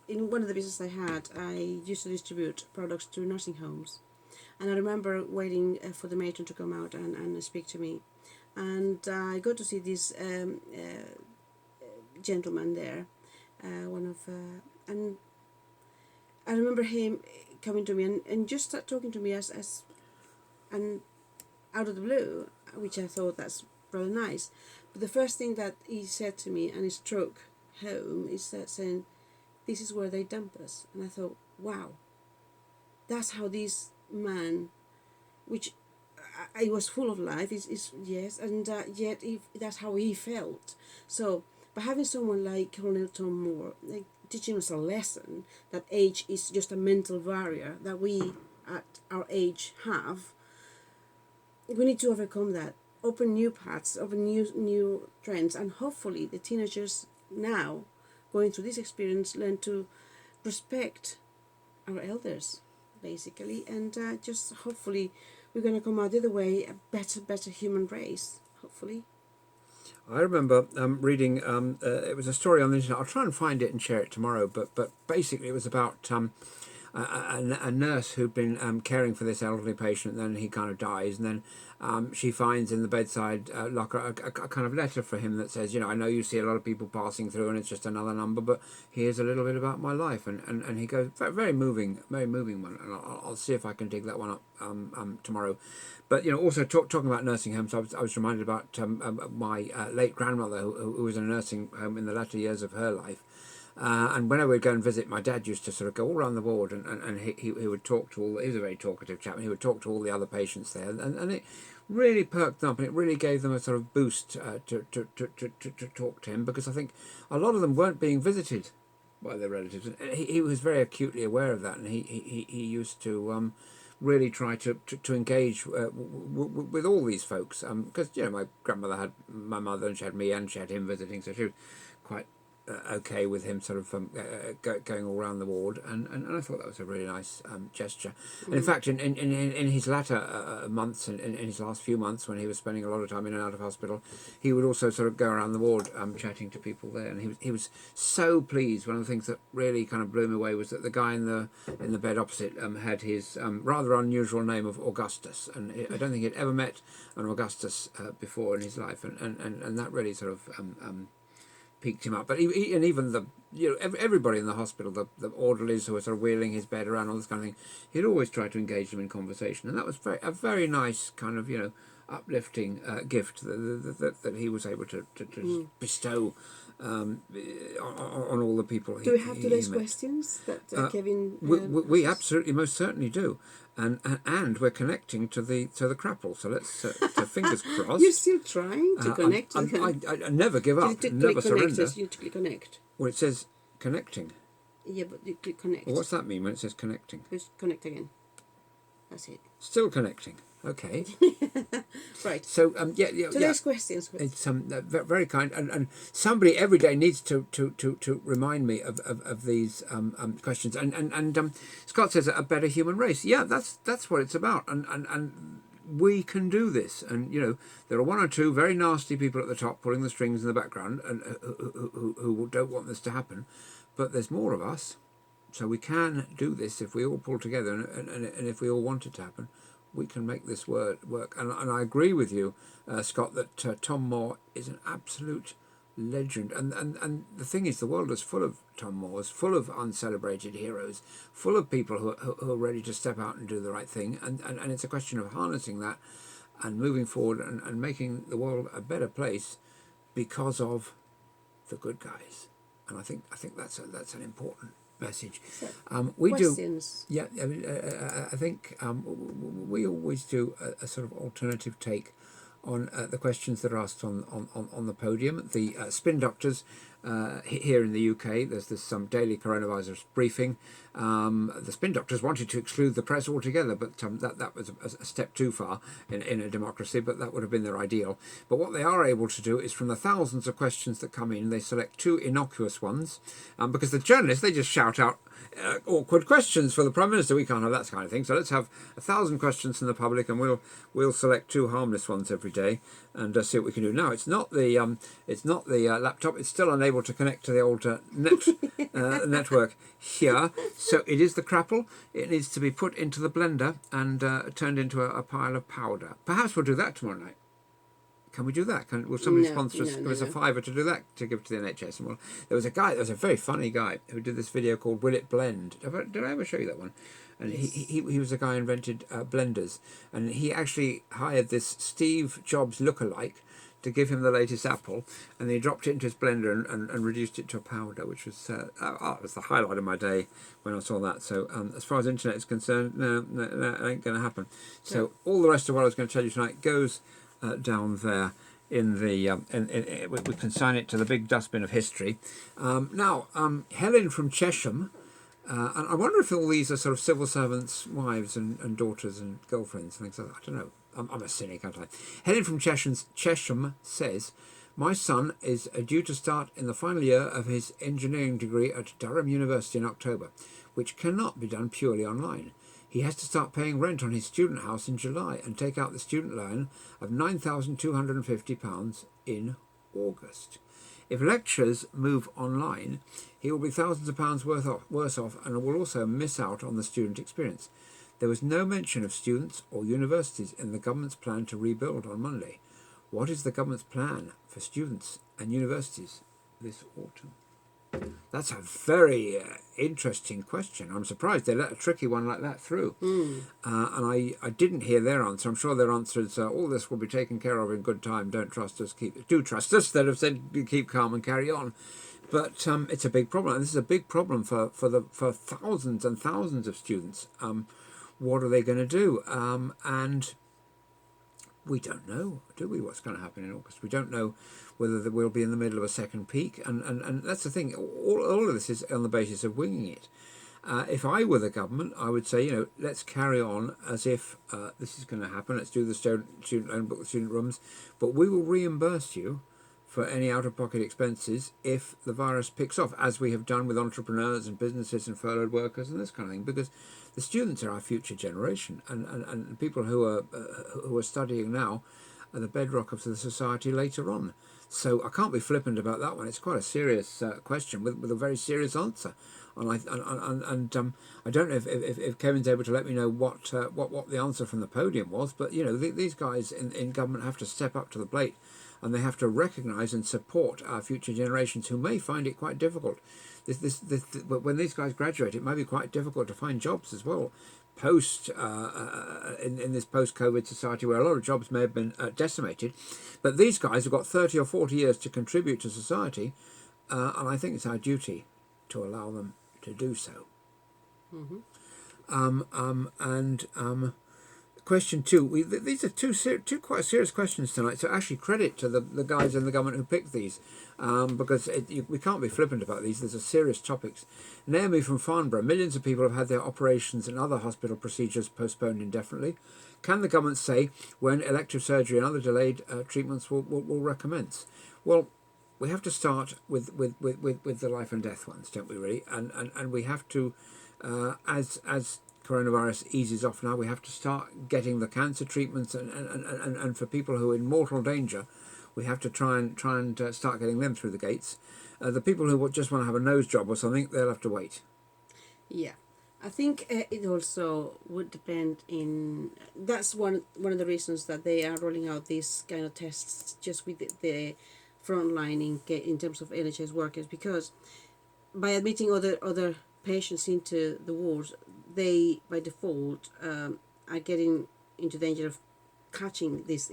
S2: In one of the businesses I had, I used to distribute products to nursing homes, and I remember waiting for the matron to come out and speak to me, and I got to see this gentleman there, and I remember him coming to me and just start talking to me as and out of the blue, which I thought that's rather nice. But the first thing that he said to me, and it struck home, is that saying, "This is where they dump us." And I thought, wow, that's how this man, which I was full of life, is yes, and yet that's how he felt. So by having someone like Colonel Tom Moore like, teaching us a lesson that age is just a mental barrier that we at our age have, we need to overcome that, open new paths, open new trends, and hopefully the teenagers now going through this experience learn to respect our elders, basically, and just hopefully we're going to come out the other way a better human race, hopefully.
S1: I remember reading, it was a story on the internet. I'll try and find it and share it tomorrow, but basically it was about a nurse who'd been caring for this elderly patient, and then he kind of dies, and then she finds in the bedside locker a kind of letter for him that says, you know, I know you see a lot of people passing through and it's just another number, but here's a little bit about my life, and he goes, very moving one, and I'll see if I can dig that one up tomorrow. But, you know, also talking about nursing homes, I was reminded about my late grandmother who was in a nursing home in the latter years of her life. And whenever we'd go and visit, my dad used to sort of go all around the ward, and he would talk to all. He was a very talkative chap, and he would talk to all the other patients there, and it really perked them up, and it really gave them a sort of boost to talk to him, because I think a lot of them weren't being visited by their relatives. And he was very acutely aware of that, and he used to really try to engage with all these folks, because my grandmother had my mother, and she had me, and she had him visiting, so she was quite okay with him sort of going all around the ward, and I thought that was a really nice gesture. And in fact, in his latter months, in his last few months, when he was spending a lot of time in and out of hospital, he would also sort of go around the ward chatting to people there, and he was so pleased. One of the things that really kind of blew me away was that the guy in the bed opposite had his rather unusual name of Augustus, and I don't think he'd ever met an Augustus before in his life, and that really sort of picked him up. But and even everybody in the hospital, the orderlies who were sort of wheeling his bed around, all this kind of thing, he'd always try to engage them in conversation, and that was a very nice kind of uplifting gift that he was able to bestow on all the people.
S3: Do we have today's questions that Kevin?
S1: We absolutely, most certainly do, and we're connecting to the crapple. So let's so fingers crossed.
S2: You're still trying to connect.
S1: I never give up, never surrender.
S2: You to click connect.
S1: Well, it says connecting.
S2: Yeah, but you click connect.
S1: Well, what's that mean when it says connecting?
S2: Just connect again. That's it.
S1: Still connecting. Okay.
S2: Right.
S1: So
S2: Today's questions.
S1: It's very kind, and somebody every day needs to remind me of these questions. And Scott says a better human race. Yeah, that's what it's about, and we can do this. And there are one or two very nasty people at the top pulling the strings in the background, and who don't want this to happen, but there's more of us, so we can do this if we all pull together, and if we all want it to happen. We can make this work. And I agree with you, Scott, that Tom Moore is an absolute legend. And the thing is, the world is full of Tom Moores, full of uncelebrated heroes, full of people who are ready to step out and do the right thing. And it's a question of harnessing that and moving forward and making the world a better place because of the good guys. And I think that's an important message. We
S2: questions.
S1: do. Yeah, I mean, I think we always do a sort of alternative take on the questions that are asked on the podium. The spin doctors here in the UK, there's this daily coronavirus briefing. The spin doctors wanted to exclude the press altogether, but that was a step too far in a democracy, but that would have been their ideal. But what they are able to do is, from the thousands of questions that come in, they select two innocuous ones, because the journalists, they just shout out awkward questions for the Prime Minister. We can't have that kind of thing, so let's have 1,000 questions from the public, and we'll select two harmless ones every day and see what we can do. Now, it's not the laptop. It's still unable to connect to the old network here, so it is the crapple. It needs to be put into the blender and turned into a pile of powder. Perhaps we'll do that tomorrow night. Can we do that? Will somebody sponsor us, give us a fiver to do that, to give to the NHS? And there was a very funny guy who did this video called Will It Blend? Did I ever show you that one? And he was a guy who invented blenders, and he actually hired this Steve Jobs lookalike to give him the latest Apple, and he dropped it into his blender and reduced it to a powder, which was it was the highlight of my day when I saw that. So as far as internet is concerned, no, it ain't going to happen. So all the rest of what I was going to tell you tonight goes down there in the we can sign it to the big dustbin of history. Now, Helen from Chesham, and I wonder if all these are sort of civil servants' wives and daughters and girlfriends and things like that. I don't know. I'm a cynic, aren't I? Helen from Chesham says, my son is due to start in the final year of his engineering degree at Durham University in October, which cannot be done purely online. He has to start paying rent on his student house in July and take out the student loan of £9,250 in August. If lectures move online, he will be thousands of pounds worse off and will also miss out on the student experience. There was no mention of students or universities in the government's plan to rebuild on Monday. What is the government's plan for students and universities this autumn? That's a very interesting question. I'm surprised they let a tricky one like that through. And I didn't hear their answer. I'm sure their answer is, all this will be taken care of in good time. Don't trust us. Do trust us. They'd have said, keep calm and carry on. But it's a big problem, and this is a big problem for thousands and thousands of students. What are they going to do? And we don't know, do we, what's going to happen in August? We don't know whether we'll be in the middle of a second peak, and that's the thing. All of this is on the basis of winging it. If I were the government, I would say, let's carry on as if this is going to happen. Let's do the student loan book, the student rooms, but we will reimburse you for any out-of-pocket expenses if the virus picks off, as we have done with entrepreneurs and businesses and furloughed workers and this kind of thing, because the students are our future generation, and people who are studying now are the bedrock of the society later on. So I can't be flippant about that one. It's quite a serious question with a very serious answer. And I don't know if Kevin's able to let me know what the answer from the podium was, but these guys in government have to step up to the plate, and they have to recognise and support our future generations who may find it quite difficult. But when these guys graduate, it may be quite difficult to find jobs as well. In this post-COVID society where a lot of jobs may have been decimated, but these guys have got 30 or 40 years to contribute to society, and I think it's our duty to allow them to do so.
S2: Mm-hmm.
S1: Question two, these are two quite serious questions tonight, so actually credit to the guys in the government who picked these, because we can't be flippant about these. These are serious topics. Naomi from Farnborough: millions of people have had their operations and other hospital procedures postponed indefinitely. Can the government say when elective surgery and other delayed treatments will recommence? Well, we have to start with the life and death ones, don't we, really? And we have to, as coronavirus eases off now, we have to start getting the cancer treatments, and for people who are in mortal danger, we have to try and start getting them through the gates. The people who just want to have a nose job or something, they'll have to wait.
S2: Yeah, I think it also would depend that's one of the reasons that they are rolling out these kind of tests just with the frontlining in terms of NHS workers, because by admitting other patients into the wards, they by default are getting into danger of catching this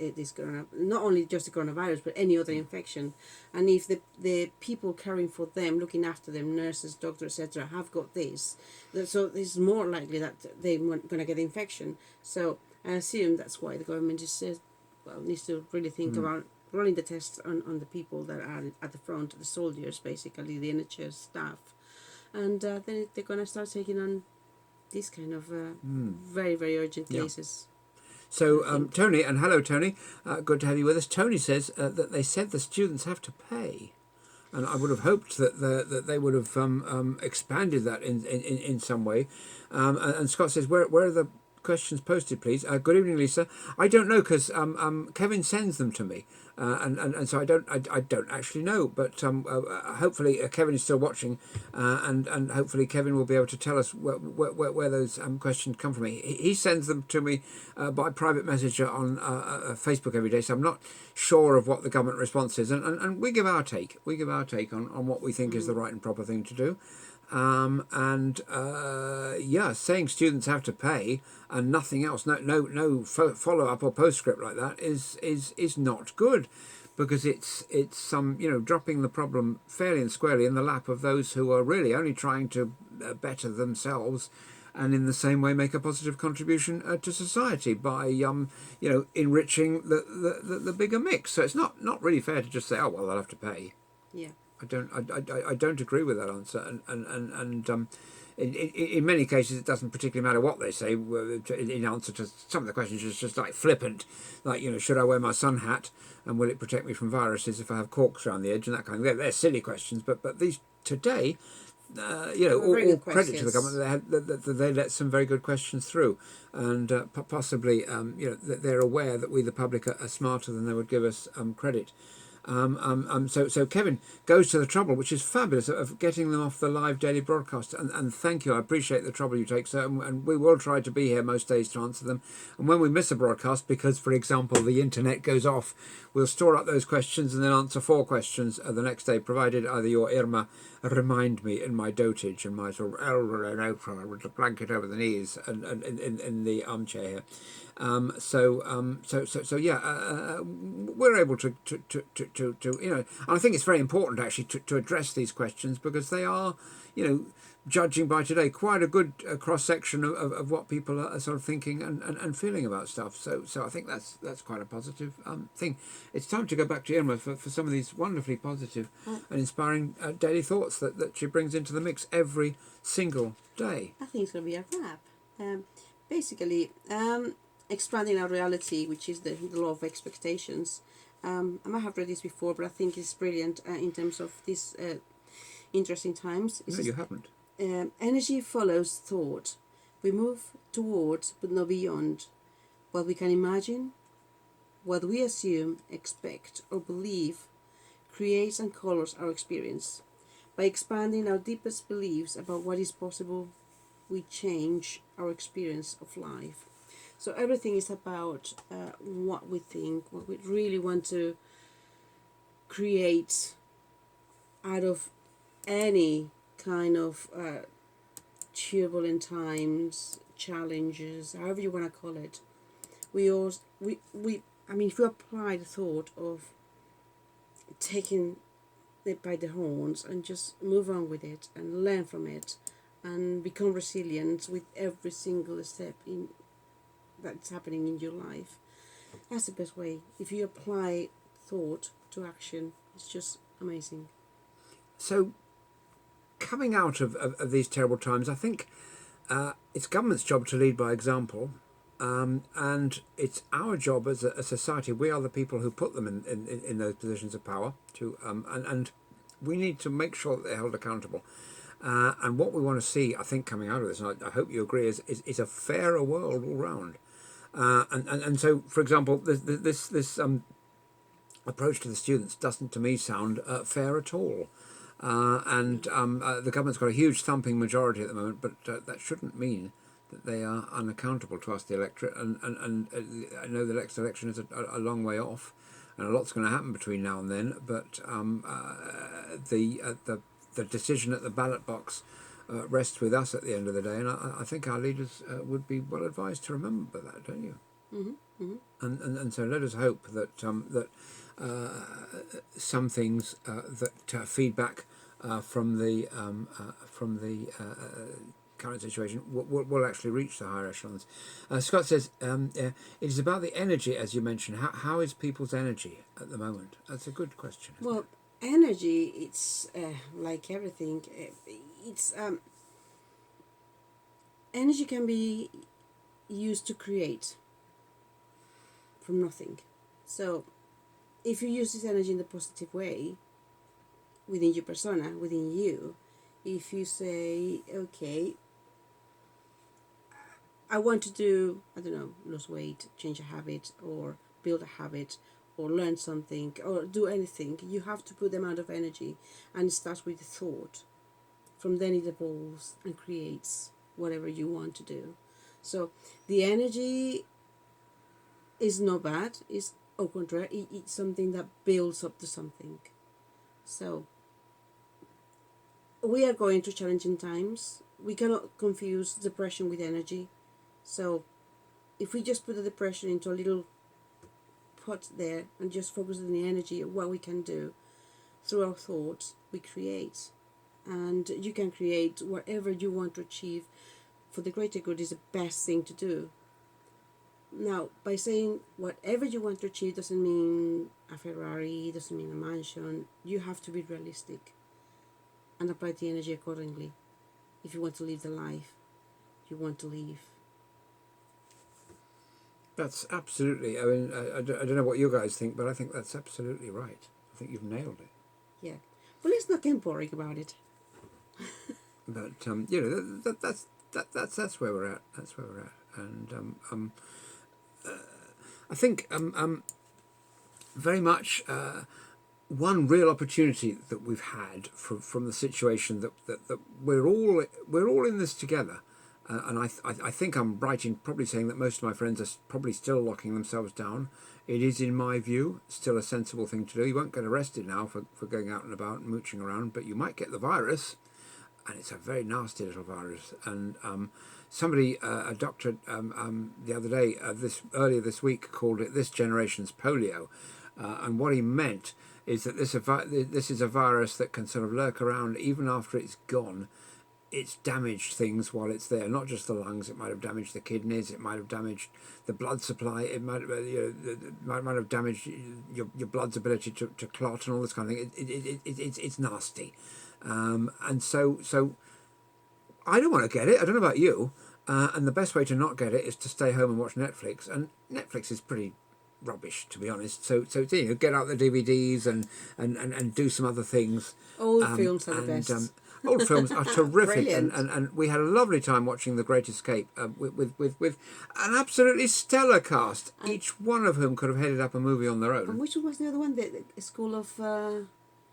S2: not only just the coronavirus but any other infection. And if the people caring for them, looking after them, nurses, doctors, etc., have got this, so it's more likely that they're going to get infection. So I assume that's why the government needs to really think about rolling the tests on the people that are at the front, the soldiers, basically the NHS staff, and then they're going to start taking on these kind of very, very urgent cases.
S1: So Tony, and hello Tony, good to have you with us. Tony says that they said the students have to pay, and I would have hoped that they would have expanded that in some way. And Scott says, where are the questions posted, please? Good evening, Lisa. I don't know, because Kevin sends them to me, and so I don't actually know. But hopefully Kevin is still watching, and hopefully Kevin will be able to tell us where those questions come from. He sends them to me by private message on Facebook every day, so I'm not sure of what the government response is, and we give our take. We give our take on what we think is the right and proper thing to do. Saying students have to pay and nothing else, no follow up or postscript like that is not good, because it's dropping the problem fairly and squarely in the lap of those who are really only trying to better themselves, and in the same way make a positive contribution to society by enriching the bigger mix. So it's not really fair to just say, oh well, they'll have to pay.
S2: Yeah.
S1: I don't agree with that answer, and in many cases it doesn't particularly matter what they say in answer to some of the questions. It's just like flippant, like should I wear my sun hat and will it protect me from viruses if I have corks around the edge and that kind of thing. They're silly questions, but these today, all credit to the government, they let some very good questions through, and possibly they're aware that we the public are smarter than they would give us credit. So Kevin goes to the trouble, which is fabulous, of getting them off the live daily broadcast, and thank you. I appreciate the trouble you take, sir, and we will try to be here most days to answer them. And when we miss a broadcast, because for example the internet goes off, we'll store up those questions and then answer 4 questions the next day, provided either your Irma remind me in my dotage and my sort of elbow with the blanket over the knees and in the armchair here. We're able to and I think it's very important actually to address these questions, because they are, judging by today, quite a good cross section of what people are sort of thinking and feeling about stuff. So I think that's quite a positive thing. It's time to go back to Irma for some of these wonderfully positive and inspiring daily thoughts that she brings into the mix every single day.
S2: I think it's going to be a wrap. Basically, expanding our reality, which is the law of expectations. I might have read this before, but I think it's brilliant in terms of these interesting times.
S1: No, you haven't.
S2: Energy follows thought. We move towards, but not beyond, what we can imagine, what we assume, expect, or believe creates and colors our experience. By expanding our deepest beliefs about what is possible, we change our experience of life. So everything is about what we think, what we really want to create out of any kind of turbulent times, challenges, however you want to call it. If you apply the thought of taking it by the horns and just move on with it and learn from it and become resilient with every single step that's happening in your life, that's the best way. If you apply thought to action, it's just amazing.
S1: So, coming out of these terrible times, I think it's government's job to lead by example, and it's our job as a society. We are the people who put them in those positions of power, and we need to make sure that they're held accountable. And what we want to see, I think, coming out of this, and I hope you agree, is a fairer world all round. And so, for example, this approach to the students doesn't, to me, sound fair at all. The government's got a huge thumping majority at the moment, but that shouldn't mean that they are unaccountable to us, the electorate. And I know the next election is a long way off, and a lot's going to happen between now and then. But the decision at the ballot box rests with us at the end of the day, and I think our leaders would be well advised to remember that, don't you?
S2: Mm-hmm. Mm-hmm.
S1: And so let us hope that some things that feedback from the current situation will actually reach the higher echelons. Scott says it is about the energy, as you mentioned. How is people's energy at the moment? That's a good question.
S2: Well, energy, it's like everything. It's energy can be used to create from nothing. So if you use this energy in the positive way within your persona, within you, if you say, okay, I want to do, lose weight, change a habit, or build a habit, or learn something, or do anything, you have to put the amount of energy, and it starts with the thought. From then it evolves and creates whatever you want to do. So the energy is not bad, it's au contraire, it's something that builds up to something. So we are going through challenging times. We cannot confuse depression with energy. So if we just put the depression into a little pot there and just focus on the energy of what we can do through our thoughts, we create. And you can create whatever you want to achieve for the greater good is the best thing to do. Now, by saying whatever you want to achieve doesn't mean a Ferrari, doesn't mean a mansion. You have to be realistic and apply the energy accordingly if you want to live the life you want to live.
S1: That's absolutely, I mean, I don't know what you guys think, but I think that's absolutely right. I think you've nailed it.
S2: Yeah. But let's not get boring about it.
S1: But, that's where we're at. That's where we're at. And I think very much one real opportunity that we've had from the situation that we're all in this together, and I think I'm right in probably saying that most of my friends are probably still locking themselves down. It is, in my view, still a sensible thing to do. You won't get arrested now for going out and about and mooching around, but you might get the virus, and it's a very nasty little virus. And somebody, a doctor, the other day, earlier this week, called it this generation's polio. and what he meant is that this is a virus that can sort of lurk around even after it's gone. It's damaged things while it's there, not just the lungs. It might have damaged the kidneys. It might have damaged the blood supply. It might might have damaged your blood's ability to clot and all this kind of thing. It's nasty, and so I don't want to get it. I don't know about you. And the best way to not get it is to stay home and watch Netflix. And Netflix is pretty rubbish, to be honest. So get out the DVDs and do some other things.
S3: Old films are the best.
S1: Old films are terrific,
S3: Brilliant.
S1: and we had a lovely time watching The Great Escape with an absolutely stellar cast, each one of whom could have headed up a movie on their
S3: And
S1: own.
S3: which one was the other one? The School of...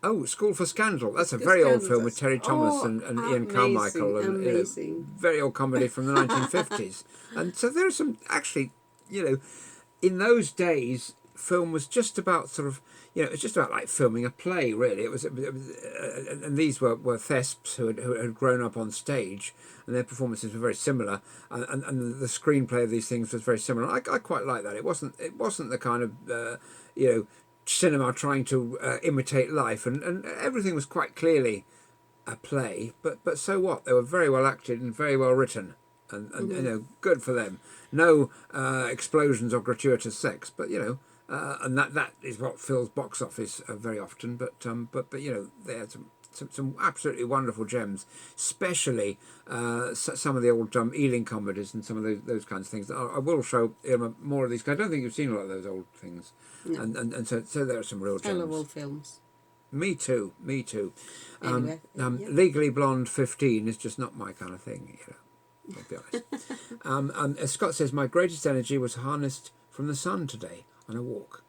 S1: Oh, School for Scandal. That's a very old film with Terry Thomas and Ian Carmichael, and
S3: amazing.
S1: very old comedy from the 1950s. And so there are some, actually, in those days, film was just about sort of, it's just about like filming a play, really. It was and these were thesps who had grown up on stage, and their performances were very similar, and the screenplay of these things was very similar. I quite like that. It wasn't the kind of cinema trying to imitate life, and everything was quite clearly a play. But so what? They were very well acted and very well written, and good for them. No explosions or gratuitous sex, but and that is what fills box office very often. But they had some absolutely wonderful gems, especially some of the old Ealing comedies and some of those kinds of things. I will show more of these. I don't think you've seen a lot of those old things,
S3: No.
S1: and so there are some real
S3: I love
S1: gems.
S3: old films.
S1: Me too.
S3: Anyway, yeah.
S1: Legally Blonde 15 is just not my kind of thing. I'll be honest. As Scott says, my greatest energy was harnessed from the sun today on a walk.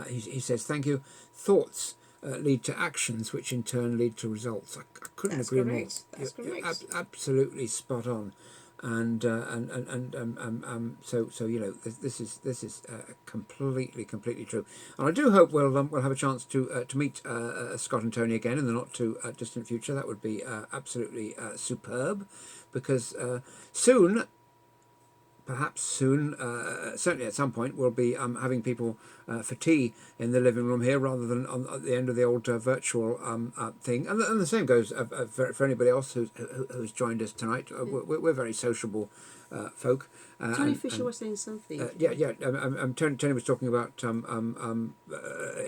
S1: He says, thank you. Thoughts lead to actions, which in turn lead to results. I couldn't
S3: That's
S1: agree
S3: correct.
S1: more.
S3: That's
S1: You're
S3: correct.
S1: absolutely spot on. And so this is completely true. And I do hope we'll have a chance to meet Scott and Tony again in the not too distant future. That would be absolutely superb, because soon, certainly at some point, we'll be having people for tea in the living room here rather than at the end of the old virtual thing. And the same goes for anybody else who's joined us tonight. We're very sociable folk.
S3: Tony Fisher was saying something.
S1: Tony was talking about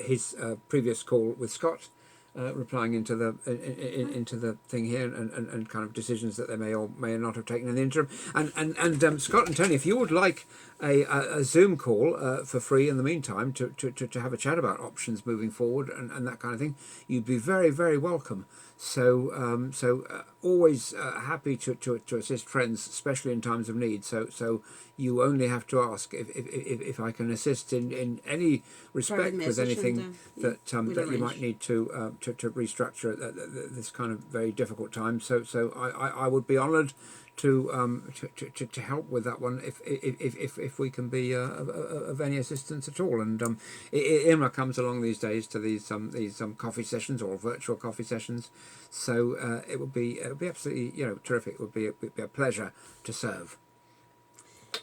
S1: his previous call with Scott. Replying into the thing here and kind of decisions that they may or may not have taken in the interim, and Scott and Tony, if you would like a Zoom call for free in the meantime to have a chat about options moving forward and that kind of thing, you'd be very, very welcome. So always happy to assist friends, especially in times of need. So you only have to ask if I can assist in any respect with anything that you might need to restructure at this kind of very difficult time. So I would be honoured to help with that one if we can be of any assistance at all. And Irma comes along these days to these coffee sessions or virtual coffee sessions, so it would be absolutely terrific. It would be a pleasure to serve.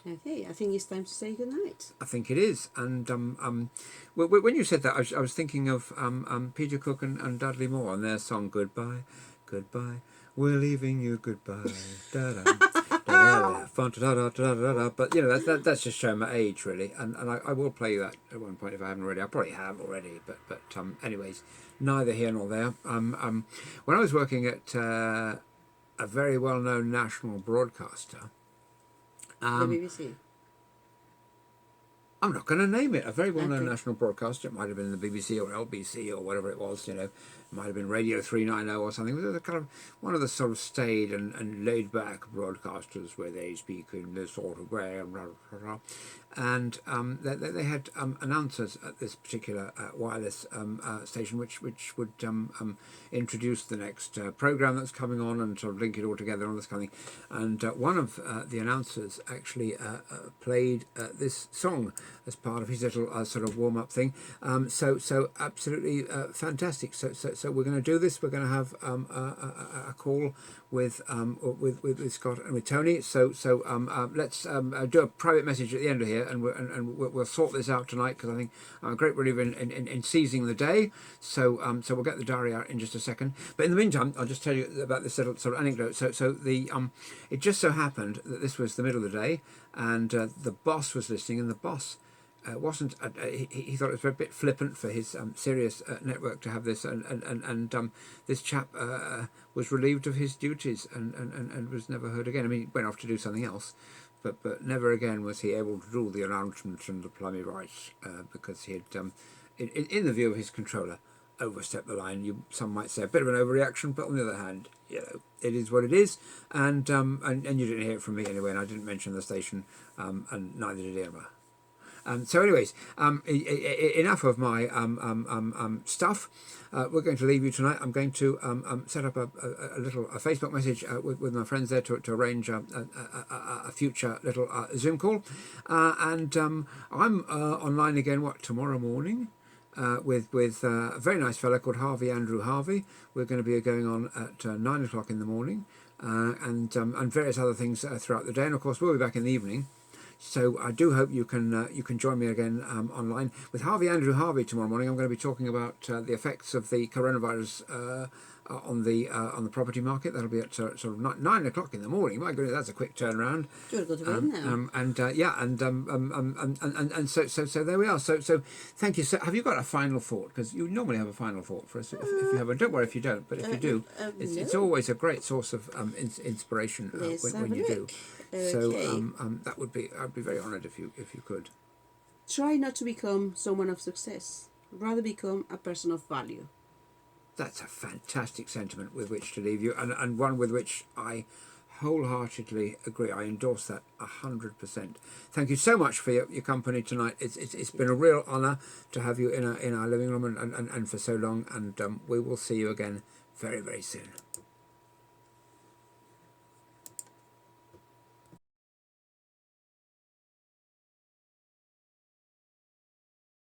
S3: Okay, I think it's time to say goodnight.
S1: I think it is. And when you said that, I was thinking of Peter Cook and Dudley Moore and their song "Goodbye, Goodbye, We're Leaving You Goodbye." Da da da da. But that's just showing my age, really. And I will play that at one point if I haven't already. I probably have already. But anyways, neither here nor there. When I was working at a very well-known national broadcaster.
S3: The BBC.
S1: I'm not going to name it. A very well-known
S3: Okay.
S1: national broadcaster. It might have been the BBC or LBC or whatever it was. It might have been Radio 390 or something. It was a kind of one of the sort of staid and laid-back broadcasters where they speak in this sort of way. And they had announcers at this particular wireless station, which would introduce the next program that's coming on and sort of link it all together and all this kind of thing. And one of the announcers actually played this song. as part of his little sort of warm up thing. So absolutely fantastic. So we're going to do this. We're going to have a call with Scott and with Tony. So let's do a private message at the end of here, and we'll sort this out tonight, because I think I'm a great believer in seizing the day. So we'll get the diary out in just a second. But in the meantime, I'll just tell you about this little sort of anecdote. So the it just so happened that this was the middle of the day, and the boss was listening, and the boss wasn't. He thought it was a bit flippant for his Sirius network to have this, and this chap was relieved of his duties and was never heard again. I mean, he went off to do something else, but never again was he able to do the announcement and the plumbing rights, because he had, in the view of his controller, overstepped the line. Some might say a bit of an overreaction, but on the other hand, it is what it is, and you didn't hear it from me anyway, and I didn't mention the station, and neither did Irma. So anyways, enough of my stuff. We're going to leave you tonight. I'm going to set up a Facebook message with my friends there to arrange a future little Zoom call. And I'm online again, tomorrow morning? With a very nice fellow called Andrew Harvey. We're going to be going on at 9 o'clock in the morning, and various other things throughout the day. And of course, we'll be back in the evening. So I do hope you can join me again online with Andrew Harvey tomorrow morning. I'm going to be talking about the effects of the coronavirus on the property market. That'll be at sort of 9 o'clock in the morning. My goodness, that's a quick turnaround.
S3: You've got to go to bed now.
S1: So there we are. So thank you. So have you got a final thought? Because you normally have a final thought for us. If you have, don't worry if you don't. But if you do, it's always a great source of inspiration when you do.
S3: Okay.
S1: So I'd be very honoured if you could.
S3: Try not to become someone of success. Rather become a person of value.
S1: That's a fantastic sentiment with which to leave you, and one with which I wholeheartedly agree. I endorse that 100%. Thank you so much for your company tonight. It's been a real honour to have you in our living room and for so long, and we will see you again very, very soon.